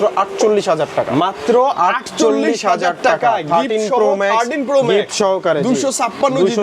48,000 টাকা, মাত্র 48,000 টাকা। 13 Pro Max, 13 Pro Max gift সহকারে 256 GB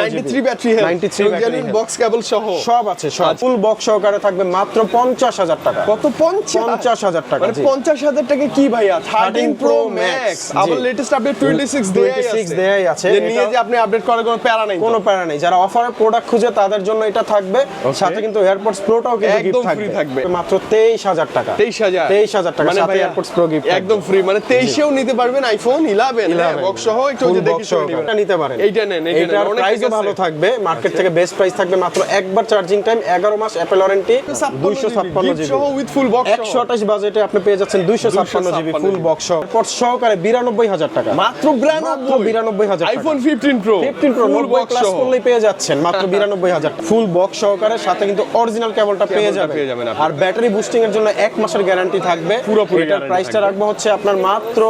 93 battery health 93 battery box কেবল সহ সব আছে, সব ফুল বক্স সহকারে থাকবে মাত্র 50,000 টাকা। কত 50,000 টাকা, মানে 50,000 টাকা কি ভাইয়া 13 Pro Max আবার লেটেস্ট আপডেট 26 দেয়াই আছে, যে নিয়ে যে আপনি আপডেট করার কোনো প্যারা নাই, কোনো প্যারা নেই। যারা অফারে প্রোডাক্ট খুঁজে তাদের জন্য এটা থাকবে, সাথে কিন্তু এয়ারপডস প্রোটাও কিন্তু একদম গিফট ফ্রি থাকবে মাত্র 23,000 টাকা। 23,000 টাকা, মানে সাথে ভাইয়া এয়ারপডস প্রো গিফট একদম ফ্রি, মানে 23 এও নিতে পারবেন আইফোন 11 বক্স সহ। একটু যে দেখি এটা নিতে পারেন, এইটা নেন, এটার প্রাইসও ভালো থাকবে, মার্কেট থেকে বেস্ট প্রাইস থাকবে মাত্র একবার চার্জিং টাইম, 11 মাস অ্যাপল ওয়ারেন্টি, 256 জিবি সহ উইথ ফুল বক্স 128 বাজেটে আপনি পেয়ে যাচ্ছেন 256 জিবি ফুল বক্স সহ, এয়ারপডস সহকারে 92,000 টাকা, মাত্র 92,000 টাকা। IPhone 15 Pro full box class করলেই পেয়ে যাচ্ছেন মাত্র 92,000 ফুল বক্স সহকারে, সাথে কিন্তু অরিজিনাল কেবলটা পেয়ে যাবেন। আর ব্যাটারি বুস্টিং এর জন্য 1 মাসের গ্যারান্টি থাকবে। পুরোপুরি এটার প্রাইসটা রাখবো হচ্ছে আপনার মাত্র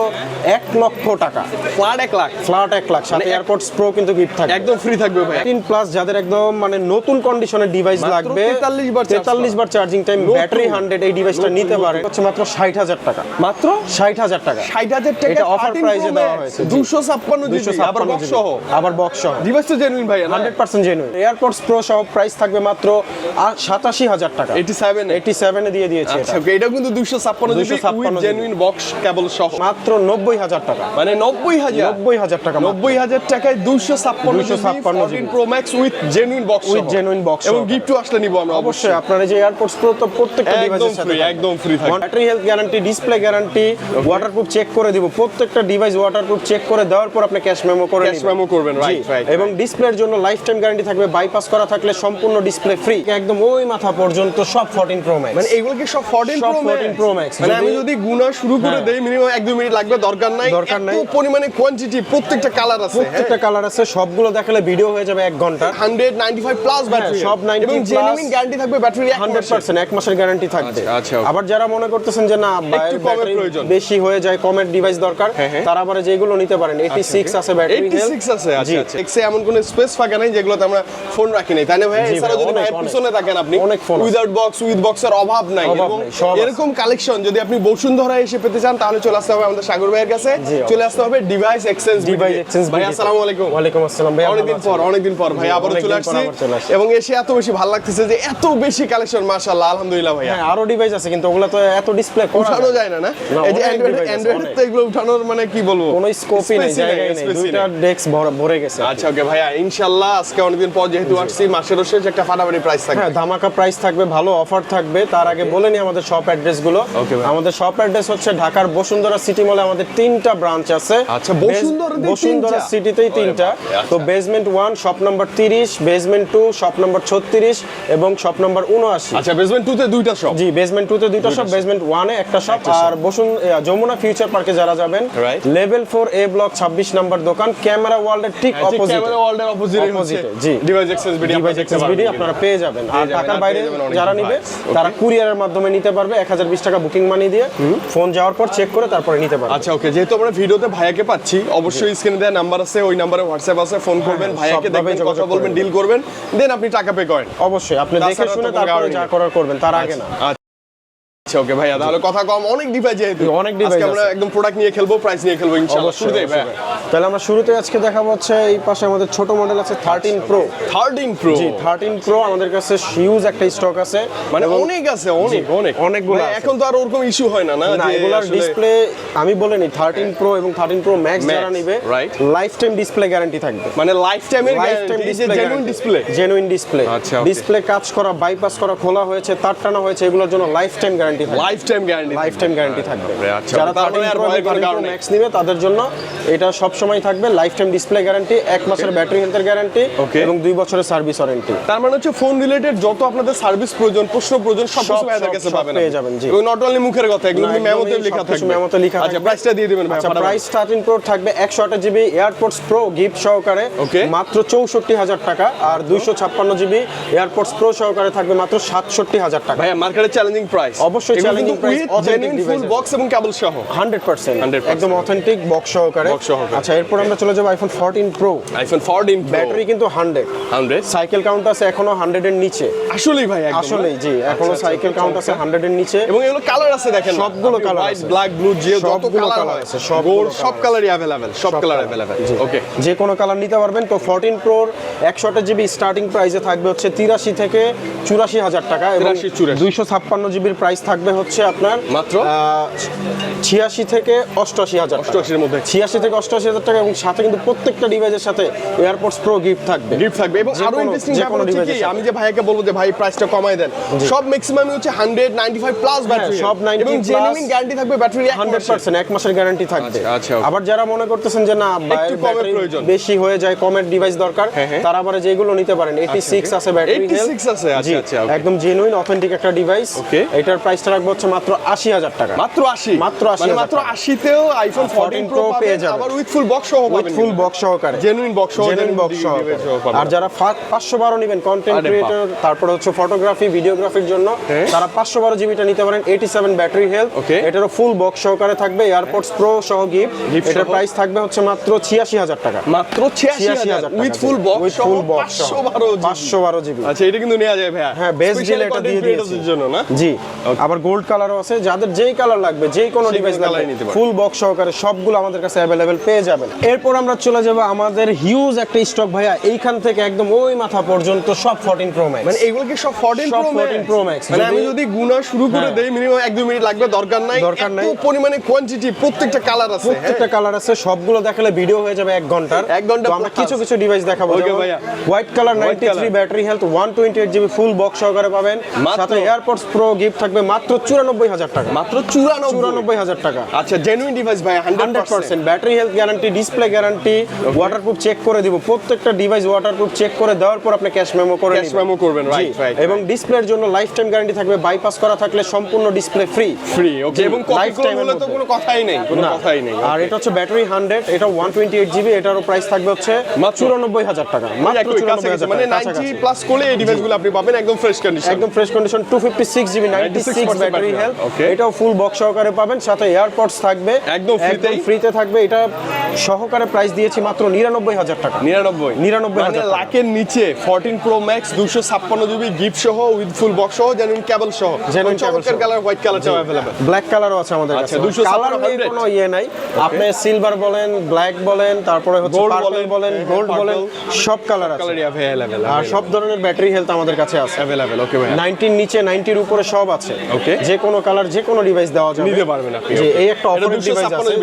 1 লক্ষ টাকা, ফ্ল্যাট 1 লাখ, ফ্ল্যাট 1 লাখ, সাথে এয়ারপডস প্রো কিন্তু গিফট থাকবে, একদম ফ্রি থাকবে ভাই। 13 প্লাস যাদের একদম মানে নতুন কন্ডিশনের ডিভাইস লাগবে, 43 বার চার্জিং টাইম, ব্যাটারি 100, এই ডিভাইসটা নিতে পারে হচ্ছে মাত্র 60,000 টাকা, মাত্র 60,000 টাকা। 60,000 টাকা এটা অফার প্রাইসে দেওয়া হয়েছে, 256 জিবি আবার বক্স সহ, আবার বক্স সহ, ডিভাইস তো জেনুইন ভাই, 100% জেনুইন। এয়ারপডস প্রো সহ প্রাইস থাকবে মাত্র 87,000 টাকা, 87 এ দিয়ে দিয়েছে আচ্ছা ওকে, এটা কিন্তু 256 জিবি উইথ জেনুইন বক্স কেবল সহ, মাত্র 90,000 টাকা, মানে 90,000 টাকা, 90,000 টাকায় 256 GB Pro Max with genuine box, with genuine box এবং গিফটও আসলে নিব আমরা অবশ্যই। আপনার এই যে এয়ারপডস প্রো তো প্রত্যেকটা ডিভাইসের সাথে একদম ফ্রি থাকবে, battery health guarantee, display guarantee, waterproof check করে দিব, প্রত্যেকটা ডিভাইস ওয়াটারপ্রুফ চেক করে দেওয়ার পর আপনি ক্যাশ মেমো করে ক্যাশ মেমো করবেন, রাইট রাইট। এবং ডিসপ্লের জন্য লাইফ টাইম গ্যারান্টি থাকবে, বাইপাস করা থাকলে সম্পূর্ণ ডিসপ্লে ফ্রি, একদম ওই মাথা পর্যন্ত সব 14 প্রো ম্যাক্স, মানে এগুলো কি সব 14 Pro Max? মানে আমি যদি গুণা শুরু করে দেই মিনিমাম 1-2 মিনিট লাগবে, দরকার নাই এত পরিমাণে কোয়ান্টিটি, প্রত্যেকটা কালার আছে, প্রত্যেকটা কালার আছে, সবগুলো দেখালে ভিডিও হয়ে যাবে 1 ঘন্টা। 195 প্লাস ব্যাটারি, সব 90 এবং জেনুইন গ্যারান্টি থাকবে, ব্যাটারি 100% 1 মাসের গ্যারান্টি থাকবে। আচ্ছা আবার যারা মনে করতেছেন যে না একটু কমের প্রয়োজন, বেশি হয়ে যায়, কমের ডিভাইস দরকার, তারা আবার যেগুলো নিতে পারেন, 86 আছে ব্যাটারি হেলথ, 86 আছে। আচ্ছা আচ্ছা, এক্সে এমন কোন স্পেস ফাঁকা নাই যেগুলোতে আমরা ফোন রাখি নাই, তাই না ভাই? এছাড়া যদি ভাইয়ের পিছনে থাকেন আপনি, উইদাউট বক্স উইথ বক্সের অভাব নাই, এবং এরকম কালেকশন যদি আপনি বসুন্ধরা এসে পেতে চান তাহলে চলে আসতে হবে আমাদের সাগর ভাইয়ের কাছে, চলে আসতে হবে ডিভাইস এক্সচেঞ্জ। ভাই আসসালামু আলাইকুম। ওয়ালাইকুম আসসালাম ভাই, অনেকদিন পর ভাই আবারো চলে আসছি, এবং এসে এত বেশি ভালো লাগতেছে যে এত বেশি কালেকশন, মাশাআল্লাহ আলহামদুলিল্লাহ ভাই। হ্যাঁ, আরো ডিভাইস আছে কিন্তু ওগুলা তো এত ডিসপ্লে উঠানো যায় না, না এই যে অ্যান্ড্রয়েড তো এগুলো উঠানোর মানে কি বলবো, কোনো স্কোপই নেই, জায়গাই নেই, দুইটা ডেস্ক ভরে গেছে। আচ্ছা ওকে ভাইয়া, ইনশাআল্লাহ আজকে অনেকদিন পর যেহেতু আসছি, মাসের শেষ একটা ফাটাফাটি প্রাইস থাকবে। হ্যাঁ, ধামাকা প্রাইস থাকবে, ভালো অফার থাকবে। তার আগে বলে নি আমাদের শপ অ্যাড্রেস গুলো। আমাদের শপ অ্যাড্রেস হচ্ছে ঢাকার বসুন্ধরা সিটি মলে আমাদের 3টা ব্রাঞ্চ আছে। আচ্ছা, বসুন্ধরা সিটিতেই 3টা। তো basement 1 shop number 30, basement 2 shop number 36 এবং শপ নাম্বার 79। আচ্ছা, বেসমেন্ট 2 তে দুইটা শপ? জি, বেসমেন্ট 2 তে দুইটা শপ, বেসমেন্ট 1 এ একটা শপ। আর যমুনা ফিউচার পার্কে যারা যাবেন, লেভেল 4 এ ব্লক 26 নাম্বার দোকান, ক্যামেরা ওয়ার্ল্ডের ঠিক অপোজিট, ক্যামেরা ওয়ার্ল্ডের অপোজিটে। জি, ডিভাইস এক্সেসবিলিটি আপনারা পেয়ে যাবেন। আর ঢাকার বাইরে যারা নিবে তারা কুরিয়ারের মাধ্যমে নিতে পারবে, 1020 টাকা বুকিং মানি দিয়ে, ফোন যাওয়ার পর চেক করে তারপরে নিতে পারবে। আচ্ছা ওকে, যেহেতু আমরা ভিডিওতে ভাইয়াকে পাচ্ছি, অবশ্যই স্ক্রিনে দেওয়া নাম্বার আছে, ওই নাম্বারে হোয়াটসঅ্যাপ আছে, ফোন করবেন, ভাইয়াকে দেখবেন, কথা বলবেন, ডিল করবেন, দেন আপনি টাকা পে করেন। অবশ্যই আপনি দেখে শুনে তারপরে যা করার করবেন, তার আগে না। আচ্ছা ওকে ভাইয়া, তাহলে কথা কম, অনেক ডিভাইস, যেহেতু অনেক ডিভাইস আমরা একদম প্রোডাক্ট নিয়ে খেলবো, প্রাইস নিয়ে খেলবো ইনশাআল্লাহ। শুরুতেই ভাইয়া, তাহলে আমরা শুরুতে আজকে দেখাবো হচ্ছে এই পাশে আমাদের ছোট মডেল আছে 13 প্রো। 13 প্রো, জি 13 প্রো আমাদের কাছে হিউজ একটা স্টক আছে, মানে অনেক আছে, অনেকগুলো। এখন তো আর ওরকম ইস্যু হয় না, না এগুলার ডিসপ্লে আমি বলিনি, 13 প্রো এবং 13 প্রো ম্যাক্স যারা নিবে লাইফ টাইম ডিসপ্লে গ্যারান্টি থাকবে, মানে লাইফ টাইমের জেনুইন ডিসপ্লে। আচ্ছা, ডিসপ্লে কাজ করা, বাইপাস করা, খোলা হয়েছে, তার টানা হয়েছে, এগুলোর জন্য লাইফ টাইম গ্যারান্টি থাকবে, লাইফ টাইম গ্যারান্টি থাকবে। যারা 13 প্রো ম্যাক্স নিবে তাদের জন্য এটা সব সময় থাকবে, লাইফ টাইম ডিসপ্লে গ্যারান্টি, 1 মাসের ব্যাটারি হেলথের গ্যারান্টি এবং 2 বছরের সার্ভিস ওয়ারেন্টি। তার মানে হচ্ছে ফোন রিলেটেড যত আপনাদের সার্ভিস প্রয়োজন, প্রশ্ন প্রয়োজন, সব কিছু ভাইয়াদের কাছে পাবেন, পেয়ে যাবেন। জি, নট অনলি মুখের কথা, এগুলো মেমোতে লেখা থাকবে। আচ্ছা, প্রাইসটা দিয়ে দিবেন ভাই। আচ্ছা, প্রাইস 13 প্রো থাকবে 128 জিবি এয়ারপডস প্রো গিফট সহকারে মাত্র 64,000 টাকা, আর 256 জিবি এয়ারপডস প্রো সহকারে থাকবে মাত্র 67,000 টাকা। ভাইয়া মার্কেটে চ্যালেঞ্জিং প্রাইস, অবশ্যই অবশ্যই challenging price, authentic full box এবং কেবল সহ 100% একদম অথেন্টিক বক্স সহকারে। আচ্ছা, এরপর আমরা চলে যাব আইফোন 14 প্রো। আইফোন 14 ব্যাটারি কিন্তু 100 সাইকেল কাউন্ট আছে এখনো 100 এর নিচে। আসলেই ভাই একদম আসলেই জি, এখনো সাইকেল কাউন্ট আছে 100 এর নিচে এবং এগুলো কালার আছে দেখেন, সবগুলো কালার হোয়াইট আছে, ব্ল্যাক ব্লু যে যত সবগুলো কালার আছে, আছে সব কালারই अवेलेबल, সব কালার अवेलेबल। ওকে, যে কোনো কালার নিতে পারবেন। তো 14 প্রোর 128 জিবি স্টার্টিং প্রাইসে থাকবে হচ্ছে 83 থেকে 84 হাজার টাকা এবং 256 জিবির প্রাইস থাকবে হচ্ছে আপনার মাত্র 86 থেকে 88 হাজার, 88 এর মধ্যে 86 থেকে 88 হাজার টাকা। এবং সাথে কিন্তু প্রত্যেকটা ডিভাইসের সাথে এয়ারপডস প্রো গিফট থাকবে এবং আরো ইন্টারেস্টিং ব্যাপার হচ্ছে কি, আমি যে ভাইয়াকে বলবো যে ভাই প্রাইসটা কমায় দেন, সব ম্যাক্সিমামই হচ্ছে 195 প্লাস ব্যাটারি, সব 90 এবং জেনুইন গ্যারান্টি থাকবে ব্যাটারি 100% এক মাসের গ্যারান্টি থাকবে। আচ্ছা, আবার যারা মনে করতেছেন যে না একটু কমের প্রয়োজন, বেশি হয়ে যায়, কমের ডিভাইস দরকার, তারা আবার যেগুলো নিতে পারেন। 86 আছে ব্যাটারি হেলথ, 86 আছে। আচ্ছা, একদম জেনুইন অথেন্টিক একটা ডিভাইস। এটার প্রাইসটা রাখবো হচ্ছে মাত্র 80,000 টাকা। মাত্র 80, মাত্র 80, মানে মাত্র 80 তেও আইফোন 14 প্রো পেয়ে যাবেন, আবার উইথ ফুল বক্স সহ পাবেন, ফুল বক্স সহকারে, জেনুইন বক্স সহ, জেনুইন বক্স সহ। আর যারা 512 নেবেন কন্টেন্ট ক্রিয়েটর, তারপর হচ্ছে ফটোগ্রাফি ভিডিওগ্রাফির জন্য, তারা 512 জিবিটা নিতে পারেন। 87 ব্যাটারি হেলথ, এটারও ফুল বক্স সহকারে থাকবে, এয়ারপডস প্রো সহ গিফট। এটার প্রাইস থাকবে হচ্ছে মাত্র 86,000 টাকা, মাত্র 86,000 উইথ ফুল বক্স সহ 512 জিবি। আচ্ছা, এটা কিন্তু নেওয়া যায় ভাইয়া। হ্যাঁ, বেস্ট ডিল এটা দিয়ে দিয়েছি জন্য না? জি। আবার গোল্ড কালারও আছে, যাদের যেই কালার লাগবে, যেই কোনো ডিভাইস লাগবে, ফুল বক্স সহকারে সবগুলো আমাদের কাছে अवेलेबल পেয়ে যাবেন। এরপর আমরা চলে যাব আমাদের হিউজ একটা স্টক ভাইয়া, এইখান থেকে একদম ওই মাথা পর্যন্ত সব 14 প্রো ম্যাক্স। মানে এগুলো কি সব 14 প্রো ম্যাক্স? মানে আমি যদি গুনা শুরু করে দেই মিনিমাম 1-2 মিনিট লাগবে, দরকার নাই এত পরিমাণে কোয়ান্টিটি, প্রত্যেকটা কালার আছে, প্রত্যেকটা কালার আছে, সবগুলো দেখালে ভিডিও হয়ে যাবে 1 ঘন্টার। তো আমরা কিছু কিছু ডিভাইস দেখাবো। ওকে ভাইয়া, white colour 93 battery health, 128 GB full box সহকারে পাবেন, সাথে এয়ারপডস প্রো গিফট থাকবে মাত্র 94,000 টাকা, মাত্র 94,000 টাকা। আচ্ছা, জেনুইন ডিভাইস ভাই, 100% battery health guarantee, display guarantee, waterproof check করে দিব। প্রত্যেকটা ডিভাইস ওয়াটারপ্রুফ চেক করে দেওয়ার পর আপনি ক্যাশ মেমো করে নেবেন, ক্যাশ মেমো করবেন, রাইট। এবং ডিসপ্লের জন্য লাইফ টাইম গ্যারান্টি থাকবে, বাইপাস করা থাকলে সম্পূর্ণ ডিসপ্লে ফ্রি। ওকে, এবং লাইফ টাইম হলে তো কোনো কথাই নেই, কোনো কথাই নেই। আর এটা হচ্ছে ব্যাটারি 100, এটা 128 জিবি, এটারও প্রাইস থাকবে হচ্ছে 94,000 টাকা, মাত্র 94,000 মানে 90 প্লাস করলে এই ডিভাইসগুলো আপনি পাবেন একদম ফ্রেশ কন্ডিশন, একদম fresh condition. 256 GB 96 battery health, এটাও ফুল বক্স সহকারে পাবেন, সাথে এয়ারপডস থাকবে একদম ফ্রিতে থাকবে। এটা সহকারে প্রাইস দিয়েছি মাত্র 99,000 টাকা, 99,000 মানে লাখের নিচে 14 প্রো ম্যাক্স 256 জিবি গিফট সহ উইথ ফুল বক্স সহ, জেনুইন কেবল সহ, চমৎকার কালার, হোয়াইট কালারটাও अवेलेबल, ব্ল্যাক কালারও আছে আমাদের কাছে। কালার কোনো ইয়ে নাই, আপনি সিলভার বলেন, ব্ল্যাক বলেন, তারপরে হচ্ছে পার্পল বলেন, গোল্ড বলেন, সব কালার আছে, আর সব ধরনের ব্যাটারি হেলথ আমাদের কাছে আছে अवेलेबल। ওকে ভাই, 90 নিচে 90 উপরে সব আছে। ওকে, যে কোনো কালার, যে কোনো ডিভাইস দেওয়া যাবে, নিতে পারবেন আপনি। যে এই একটা অফারের ডিভাইস আছে,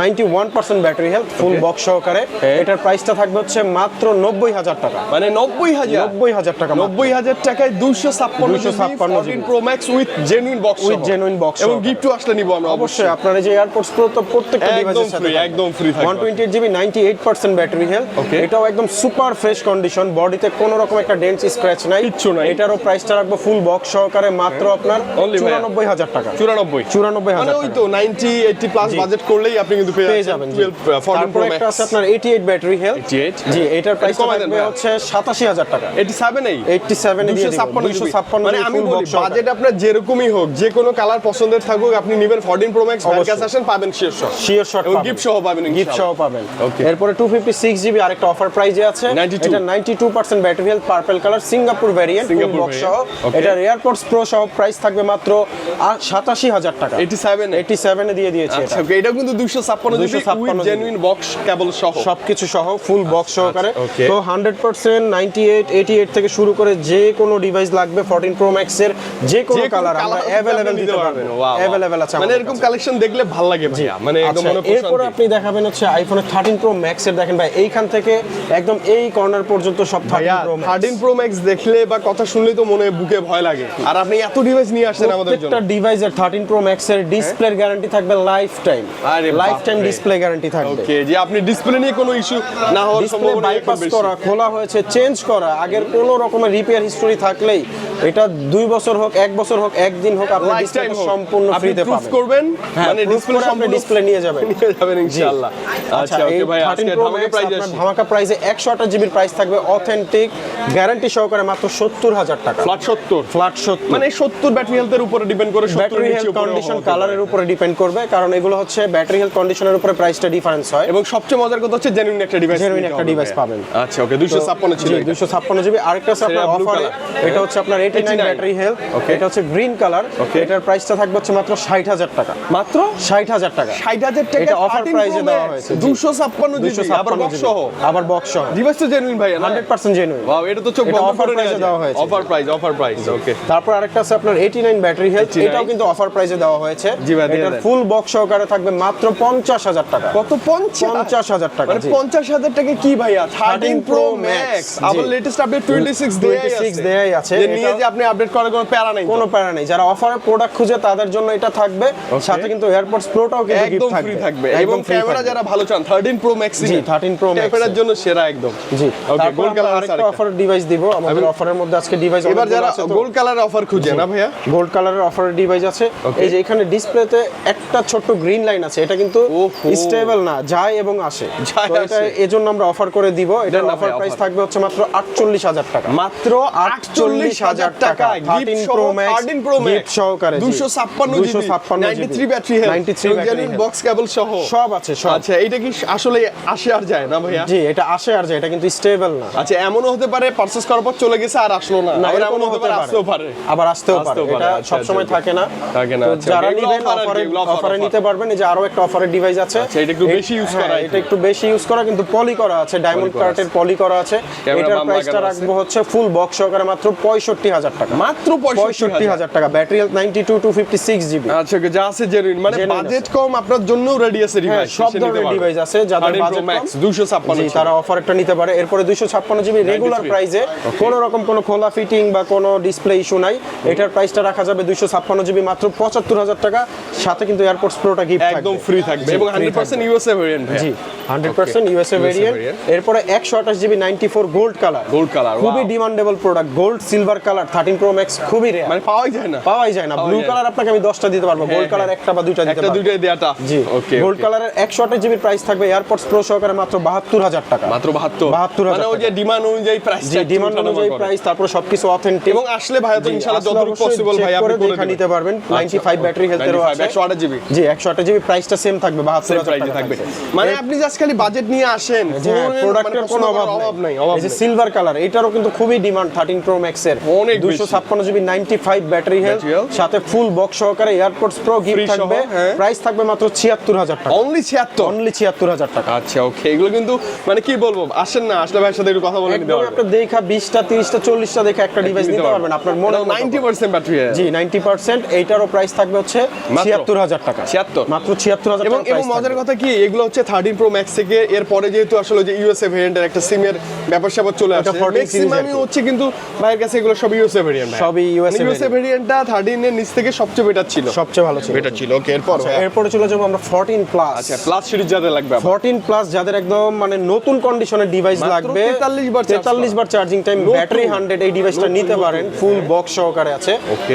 91% ব্যাটারি হেলথ, ফুল বক্স সহকারে। এটার প্রাইসটা থাকবে হচ্ছে মাত্র 90,000 টাকা, মানে 90,000 টাকা, 90,000 টাকায় 256 pro max with genuine box, এবং গিফটও আসলে নিব আমরা অবশ্যই। আপনার যে এয়ারপডস প্রো তো প্রত্যেকটা ডিভাইসের সাথে একদম ফ্রি থাকবে। 128 জিবি 98% ব্যাটারি হেলথ, এটাও একদম সুপার ফ্রেশ কন্ডিশন, বডিতে কোনো রকম একটা ডেন্ট স্ক্র্যাচ নাই, কিচ্ছু নাই। এটারও প্রাইসটা রাখবো ফুল বক্স সহকারে মাত্র আপনার 94,000 টাকা, 94,000 মানে ওই তো 90 80 প্লাস বাজেট করলেই আপনি কিন্তু পেয়ে যাবেন 14 প্রো ম্যাক্স। আছে আপনার 88 ব্যাটারি হেলথ, জি, এটার প্রাইস থাকবে হচ্ছে 87,000 টাকা, 87 দিয়ে 256 মানে আমি বলি বাজেট আপনার যেরকমই হোক, যে কোনো কালার পছন্দের থাকুক, আপনি নেবেন 14 প্রো ম্যাক্স, ভার্গাস আসেন পাবেন শিওর শট, এবং গিফট সহ পাবেন, এরপরে 256 জিবি আরেকটা অফার প্রাইজে আছে, এটা 92% battery health, purple colour, Singapore variant, full box সহ। এটার এয়ারপডস প্রো সহ প্রাইস থাকবে মাত্র 87,000 টাকা, 87 এ দিয়ে দিয়েছে। আচ্ছা, এটা কিন্তু 256 জিবি উইথ জেনুইন বক্স কেবল সহ, সবকিছু সহ ফুল বক্স সহকারে। তো 100% 98 88 থেকে শুরু করে যে কোনো ডিভাইস লাগবে 14 প্রো ম্যাক্স এর যে কোনো কালার আমরা अवेलेबल দিতে পারবেন, अवेलेबल আছে। মানে এরকম কালেকশন দেখলে ভালো লাগে ভাইয়া, মানে একদম মনে পছন্দ। এরপর আপনি দেখাবেন হচ্ছে আইফোন 13 প্রো ম্যাক্স এর, দেখেন ভাই এইখান থেকে একদম এই কর্নার পর্যন্ত সব 13 প্রো ম্যাক্স দেখলে বা কথা শুনলেই তো মনে বুকে ভয় লাগে, আর আপনি এত ডিভাইস নিয়ে আসছেন আমাদের জন্য। প্রত্যেকটা ডিভাইসের 13 প্রো ম্যাক্স এর ডিসপ্লে গ্যারান্টি থাকবে লাইফ টাইম, ডিসপ্লে গ্যারান্টি থাকবে। ওকে, যে আপনি ডিসপ্লে নিয়ে কোনো ইস্যু না হওয়ার সম্ভাবনা বাইপাস করা, খোলা হয়েছে, চেঞ্জ করা, আগের কোনো রকমের রিপেয়ার হিস্টরি থাকলেই এটা 2 বছর হোক, 1 বছর হোক, 1 দিন হোক, আপনি ডিসপ্লে সম্পূর্ণ ফ্রিতে পাবেন, প্রুফ করবেন, মানে ডিসপ্লে আপনি ডিসপ্লে নিয়ে যাবেন ইনশাআল্লাহ। আচ্ছা, ওকে ভাই, আজকে ধামাকা প্রাইজে ধামাকা প্রাইজে 128 জিবির প্রাইস থাকবে, অথেন্টিক গ্যারান্টি সহকারে মাত্র 70,000 টাকা, ফ্ল্যাট 70, ফ্ল্যাট 70, মানে মানে 70 ব্যাটারি হেলথের উপরে ডিপেন্ড করে, 70 ব্যাটারি হেলথ কন্ডিশন কালারের উপরে ডিপেন্ড করবে, কারণ এগুলো হচ্ছে ব্যাটারি হেলথ কন্ডিশনের উপরে প্রাইসটা ডিফারেন্স হয়। এবং সবচেয়ে মজার কথা হচ্ছে জেনুইন একটা ডিভাইস, জেনুইন একটা ডিভাইস পাবেন। আচ্ছা ওকে, 256 ছিল, 256 জিবি। আরেকটা আছে আপনার অফারে, এটা হচ্ছে আপনার 89 ব্যাটারি হেলথ, এটা হচ্ছে গ্রিন কালার, এটার প্রাইসটা থাকবে হচ্ছে মাত্র 60000 টাকা, মাত্র 60000 টাকা, 60000 টাকা এটা অফার প্রাইসে দেওয়া হয়েছে। 256 জিবি আবার বক্স সহ, আবার বক্স সহ। ডিভাইস তো জেনুইন ভাই, 100% জেনুইন। ওয়াও, এটা তো চোখ বন্ধ করে প্রাইসে দেওয়া হয়েছে, অফার প্রাইস। ওকে, তারপর আরেকটা আছে আপনার 89 ব্যাটারি হেলথ, এটাও কিন্তু অফার প্রাইসে দেওয়া হয়েছে। এটার ফুল বক্স সহকারে থাকবে মাত্র 50000 টাকা। কত? 50000 টাকা। মানে 50000 টাকা কি ভাইয়া? 13 প্রো ম্যাক্স, আবার লেটেস্ট আপডেট 26 দেয়াই আছে। যে নিয়ে যে আপনি আপডেট করার কোনো প্যারা নাই, কোনো প্যারা নেই। যারা অফারে প্রোডাক্ট খুঁজে তাদের জন্য এটা থাকবে, সাথে কিন্তু এয়ারপডস প্রোটাও কিন্তু একদম ফ্রি থাকবে। এবং ক্যামেরা যারা ভালো চান 13 প্রো ম্যাক্স, জি 13 প্রো ম্যাক্স ক্যামেরার জন্য সেরা একদম। জি, ওকে, গোল্ড কালার আরেকটা অফার ডিভাইস দিব আমাদের অফারের মধ্যে আজকে ডিভাইস। এবার যারা গোল্ড কালারের অফার খুঁজে না ভাইয়া, গোল্ড কালারের অফারের ডিভাইস আছে। এই যে এখানে ডিসপ্লেতে একটা ছোট্ট গ্রিন লাইন আছে, এটা কিন্তু স্টেবল না, যায় এবং আসে। তো এটা এজন্য আমরা অফার করে দিব। এটার অফার প্রাইস থাকবে হচ্ছে মাত্র 48000 টাকা, মাত্র 48000 টাকা। 13 প্রো ম্যাক্স গিফট সহকারে, 256 GB, 93 battery health, 93 battery box কেবল সহ সব আছে সব। আচ্ছা, এটা কি আসলে আসে আর যায় না ভাইয়া? জি, এটা আসে আর যায়, এটা কিন্তু স্টেবল না। আচ্ছা, এমনও হতে পারে পারচেজ করার পর চলে গেছে আর আসলো না, আবার এমনও হতে পারে আসতেও পারে, আবার আসতেও পারে। এটা সব সময় থাকে না। যারা নেবেন অফারে নিতে পারবেন। এই যে আরো একটা অফারের ডিভাইস আছে, এটা একটু বেশি ইউজ করা, এটা একটু বেশি ইউজ করা, কিন্তু পলি করা আছে, ডায়মন্ড কার্টের পলি করা আছে। এটার প্রাইসটা রাখবো হচ্ছে ফুল বক্স সহকারে মাত্র 65000 টাকা, মাত্র 65000 টাকা। Battery health 92 two 56 GB. আচ্ছা, যা আছে জেনুইন, মানে বাজেট কম আপনার জন্য রেডি আছে ডিভাইস, সব ধরনের ডিভাইস আছে। যাদের বাজেট কম 256, তারা অফারটা নিতে পারে। এরপরে 256 জিবি রেগুলার প্রাইসে কোনো রকম কোনো খোলা ফিটিং বা কোনো ডিসপ্লে ইস্যু নাই। এটার প্রাইসটা রাখা যাবে 256 জিবি মাত্র 75000 টাকা, সাথে কিন্তু এয়ারপডস প্রোটা গিফট থাকবে, একদম ফ্রি থাকবে এবং 100% ইউএসএ ভেরিয়েন্ট। জি, 100% ইউএসএ ভেরিয়েন্ট। এরপরে 128 জিবি 94 গোল্ড কালার, খুবই demandable product. Gold silver colour 13 pro max খুবই রেয়ার, মানে পাওয়াই যায় না। ব্লু কালার আপনাকে আমি 10টা দিতে পারবো, গোল্ড কালার একটা বা দুইটা দিতে পারবো, একটা দুইটাই দেয়াটা। জি, ওকে। গোল্ড কালারের 128 জিবি প্রাইস থাকবে এয়ারপডস প্রো সহকারে মাত্র 72000 টাকা, মাত্র 72000, মানে ওই যে ডিমান্ড অনুযায়ী প্রাইস, জি ডিমান্ড অনুযায়ী প্রাইস। তারপর সবকিছু অথেন্টিক, এবং আসলে ভাই তো ইনশাআল্লাহ যতটুকু পসিবল ভাই আপনি করে নিতে পারবেন। 95 ব্যাটারি হেলথের আছে, 128 জিবি। জি, 128 জিবি প্রাইসটা সেম থাকবে, 72000 টাকা থাকবে। মানে আপনি জাস্ট খালি বাজেট নিয়ে আসেন, প্রোডাক্টের কোনো অভাব নাই। এই যে সিলভার কালার, এটারও কিন্তু খুবই ডিমান্ড 13 প্রো ম্যাক্স এর, 256 জিবি 95 ব্যাটারি হেলথ, সাথে ফুল বক্স সহকারে এয়ারপডস প্রো গিফট থাকবে। প্রাইস থাকবে মাত্র 76000 টাকা, অনলি 76000 টাকা। আচ্ছা, ওকে। এগুলো কিন্তু মানে কি বলবো, আসেন না, আসলে ভাইয়ের সাথে একটু কথা বলে নিতে পারবেন। আপনি দেখা 20টা 30টা 40টা দেখে একটা ডিভাইস নিতে পারবেন আপনার মনে 90% ব্যাটারি। জি, 90%। এইটারও প্রাইস থাকবে হচ্ছে 76000 টাকা, 76, মাত্র 76000 টাকা। এবং মজার কথা কি, এগুলো হচ্ছে 13 প্রো ম্যাক্স থেকে এরপরে যেহেতু আসলে যে ইউএসএ ভেরিয়েন্টের একটা সিমের ব্যাপার স্যাপার চলে আসে, ম্যাক্সিমামই হচ্ছে কিন্তু ভাইয়ের কাছে এগুলো সব ইউএসএ ভেরিয়েন্ট, সবই ইউএসএ ভেরিয়েন্টটা 13 এর নিচ থেকে সবচেয়ে বেটার ছিল, সবচেয়ে ভালো ছিল, বেটার ছিল। ওকে, এরপরে চলে যাবো আমরা 14 প্লাস। আচ্ছা, প্লাস সিরিজ যাদের লাগবে, 14 প্লাস যাদের একদম মানে নতুন কন্ডিশনের ডিভাইস লাগবে, 43 বার চার্জিং টাইম, ব্যাটারি 100, এই ডিভাইসটা নিতে পারেন, ফুল বক্স সহকারে আছে।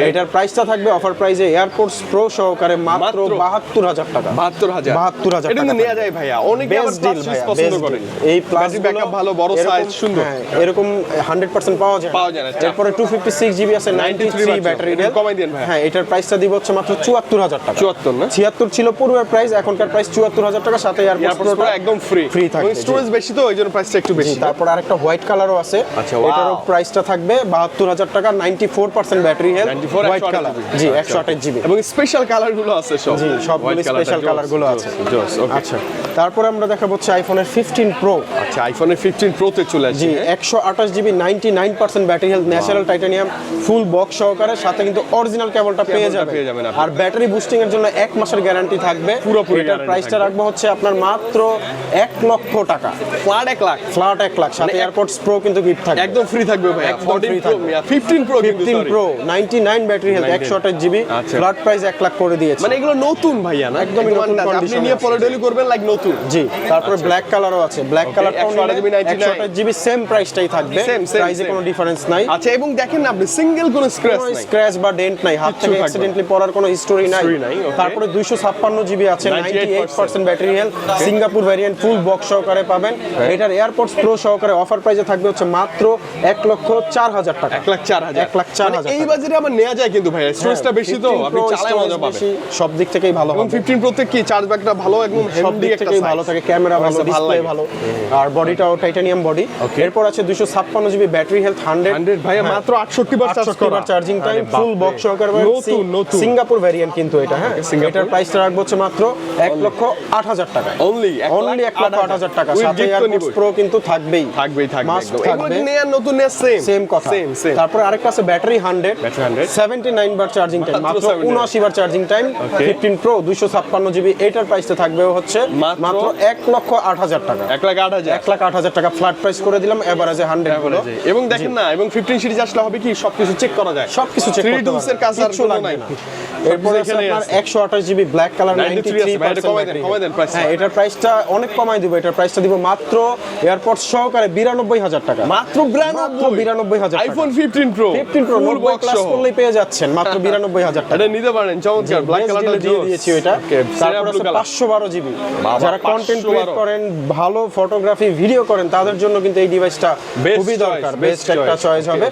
এটার প্রাইসটা থাকবে অফার প্রাইসে এয়ারপডস প্রো সহকারে মাত্র 72000 টাকা, 72000 এটা কিন্তু নেওয়া যায় ভাইয়া, অনেকে আবার প্লাস সিরিজ পছন্দ করে। এই প্লাস ব্যাকআপ ভালো, বড় সাইজ, সুন্দর, এরকম 100% পাওয়া যায় না। এরপরে 256 জিবি আছে, 93 ব্যাটারি হেলথ, কমাই দেন ভাই। হ্যাঁ, এটার প্রাইসটা দিব হচ্ছে মাত্র 74000 টাকা, 74 না, 76 ছিল পূর্বের প্রাইস, এখনকার প্রাইস 74000 টাকা, সাথে এয়ারপডস প্রো একদম ফ্রি থাকবে। স্টোরেজ বেশি তো ওইজন্য প্রাইসটা একটু বেশি। তারপর আরেকটা হোয়াইট কালারও আছে, এটারও প্রাইসটা থাকবে 72000 টাকা, 94% ব্যাটারি হেলথ, হোয়াইট কালার। জি, 128 জিবি, এবং স্পেশাল কালার গুলো আছে সব। জি, সবগুলো স্পেশাল কালার গুলো আছে। আচ্ছা, তারপরে আমরা দেখাবো হচ্ছে আইফোনের 15 প্রো। আচ্ছা, আইফোনের 15 প্রো তে চলে আসছে। জি, 128 GB 99% battery health, natural titanium, full box সহকারে, সাথে কিন্তু অরিজিনাল কেবলটা পেয়ে যাবেন। আর ব্যাটারি বুস্টিং এর জন্য 1 মাসের গ্যারান্টি থাকবে। এটার প্রাইসটা রাখবো হচ্ছে আপনার মাত্র 1 লক্ষ টাকা, ফ্ল্যাট 1 লাখ, সাথে এয়ারপডস প্রো কিন্তু গিফট থাকবে, একদম ফ্রি থাকবে ভাই। 15 pro 99 battery health, 128 GB, flat price 1 lakh করে দিয়েছে। মানে এগুলো নতুন ভাইয়া না, একদমই নতুন কন্ডিশন, আপনি নিয়ে পরে ডেলি করবেন লাইক নতুন। জি, তারপরে ব্ল্যাক কালারও আছে, ব্ল্যাক কালারটাও 128 জিবি সেম প্রাইসটাই থাকবে, প্রাইসে কোনো ডিফারেন্স নাই। আচ্ছা, এবং দেখেন না আপনি সিঙ্গেল কোনো স্ক্র্যাচ বা ডেন্ট নাই, হাত থেকে অ্যাক্সিডেন্টলি পড়ার কোনো হিস্টোরি নাই। তারপরে 256 জিবি আছে, 98% ব্যাটারি হেলথ, সিঙ্গাপুর ভ্যারিয়েন্ট, ফুল বক্স সহকারে পাবেন। এটার এয়ারপডস প্রো সহকারে অফার প্রাইসে থাকবে হচ্ছে মাত্র 1,04,000 টাকা, 1,04,000। 1,04,000। এই এই বাজেটে আমার নেওয়া যায় কিন্তু ভাই, স্টোরেজটা বেশি তো, আপনি চালায় মজা পাবেন, সব দিক থেকেই ভালো হবে। 15 Pro তে কি চার্জ ব্যাকটা ভালো, একদম সব দিক থেকেই ভালো থাকে, ক্যামেরা ভালো, ডিসপ্লে ভালো, আর বডিটাও টাইটানিয়াম বডি। এরপর আছে 256 জিবি ব্যাটারি হেলথ 100 ভাই মাত্র 68 বার চার্জিং টাইম, ফুল বক্স সহকারে, নতুন সিঙ্গাপুর ভ্যারিয়েন্ট কিন্তু এটা। হ্যাঁ, এটার প্রাইসটা রাখবো হচ্ছে মাত্র 1,08,000 টাকা, অনলি 1,08,000 টাকা। সাথে এয়ারপডস প্রো কিন্তু থাকবেই মাস্ট এগুলো থাকবে, কি নেয়ার নতুন নেয়ার সেম কথা। তারপর আরেকটা আছে ব্যাটারি 100 79 বার চার্জিং টাইম, মাত্র 79 বার চার্জিং টাইম। 15 প্রো 256 জিবি, এটার প্রাইসটা থাকবে হচ্ছে মাত্র 1,08,000 টাকা, 1,08,000 টাকা ফ্ল্যাট প্রাইস করে দিলাম এভারেজে 100 গুলো। এবং দেখেন না, এবং 15 সিরিজ আসলে হবে কি সবকিছু চেক করা যায়, সবকিছু চেক করতে টুলস এর কাজ আর কোনো নাই। এরপর আছে আপনার 128 জিবি ব্ল্যাক কালার 93%। হ্যাঁ, এটার প্রাইসটা অনেক কমাই দিব, এটার প্রাইসটা দিব মাত্র এয়ারপডস সহকারে 92,000 টাকা, মাত্র 92,000 টাকা। আইফোন 15 প্রো 90 প্লাস করলেই পেয়ে যাচ্ছেন মাত্র 92,000 টাকা। এটা নিতে পারেন, চমৎকার ব্ল্যাক কালারটা দিয়ে দিয়েছি ওটা। তারপর আছে 512 জিবি, যারা কন্টেন্ট ক্রিয়েট করেন, ভালো ফটোগ্রাফি ভিডিও করেন, তাদের জন্য কিন্তু এই ডিভাইসটা খুবই দরকার, বেস্ট একটা চয়েস হবে।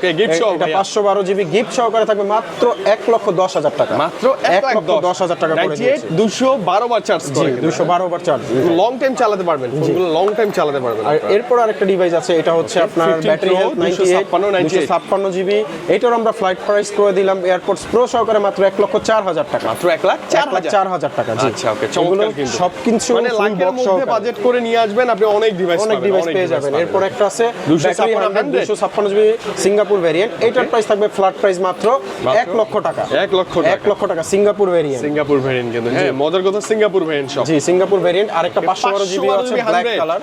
এটা 512 জিবি গিফট সহকারে থাকবে মাত্র 1,10,000 টাকা, মাত্র 1,10,000 টাকা করে দিয়েছি। 212 বার চার্জ করে, 212 বার চার্জ, লং টাইম চালাতে পারবেন, ফোনগুলো লং টাইম চালাতে পারবেন। আর এরপর আরেকটা ডিভাইস আছে, এটা হচ্ছে আপনার ব্যাটারি হেলথ 256 জিবি, এটার আমরা ফ্লাইট প্রাইস করে দিলাম এয়ারপডস প্রো সহকারে মাত্র 1,04,000 টাকা, মাত্র 1,04,000 টাকা। জি, আচ্ছা, ওকে, চমৎকার কিন্তু সবকিছু মানে লাখের মধ্যে বাজেট করে নিয়ে আসবেন, আপনি অনেক ডিভাইস পেয়ে যাবেন। এরপর একটা আছে 256 জিবি সিঙ্গাপুর ভেরিয়েন্ট, এটার প্রাইস থাকবে ফ্ল্যাট প্রাইস মাত্র 1 লক্ষ টাকা, 1 লক্ষ টাকা সিঙ্গাপুর ভেরিয়েন্ট। সিঙ্গাপুর ভেরিয়েন্ট কিন্তু হ্যাঁ, মজার কথা সিঙ্গাপুর ভেরিয়েন্ট সব। জি, সিঙ্গাপুর ভেরিয়েন্ট। আরেকটা 512 জিবি আছে ব্ল্যাক কালার,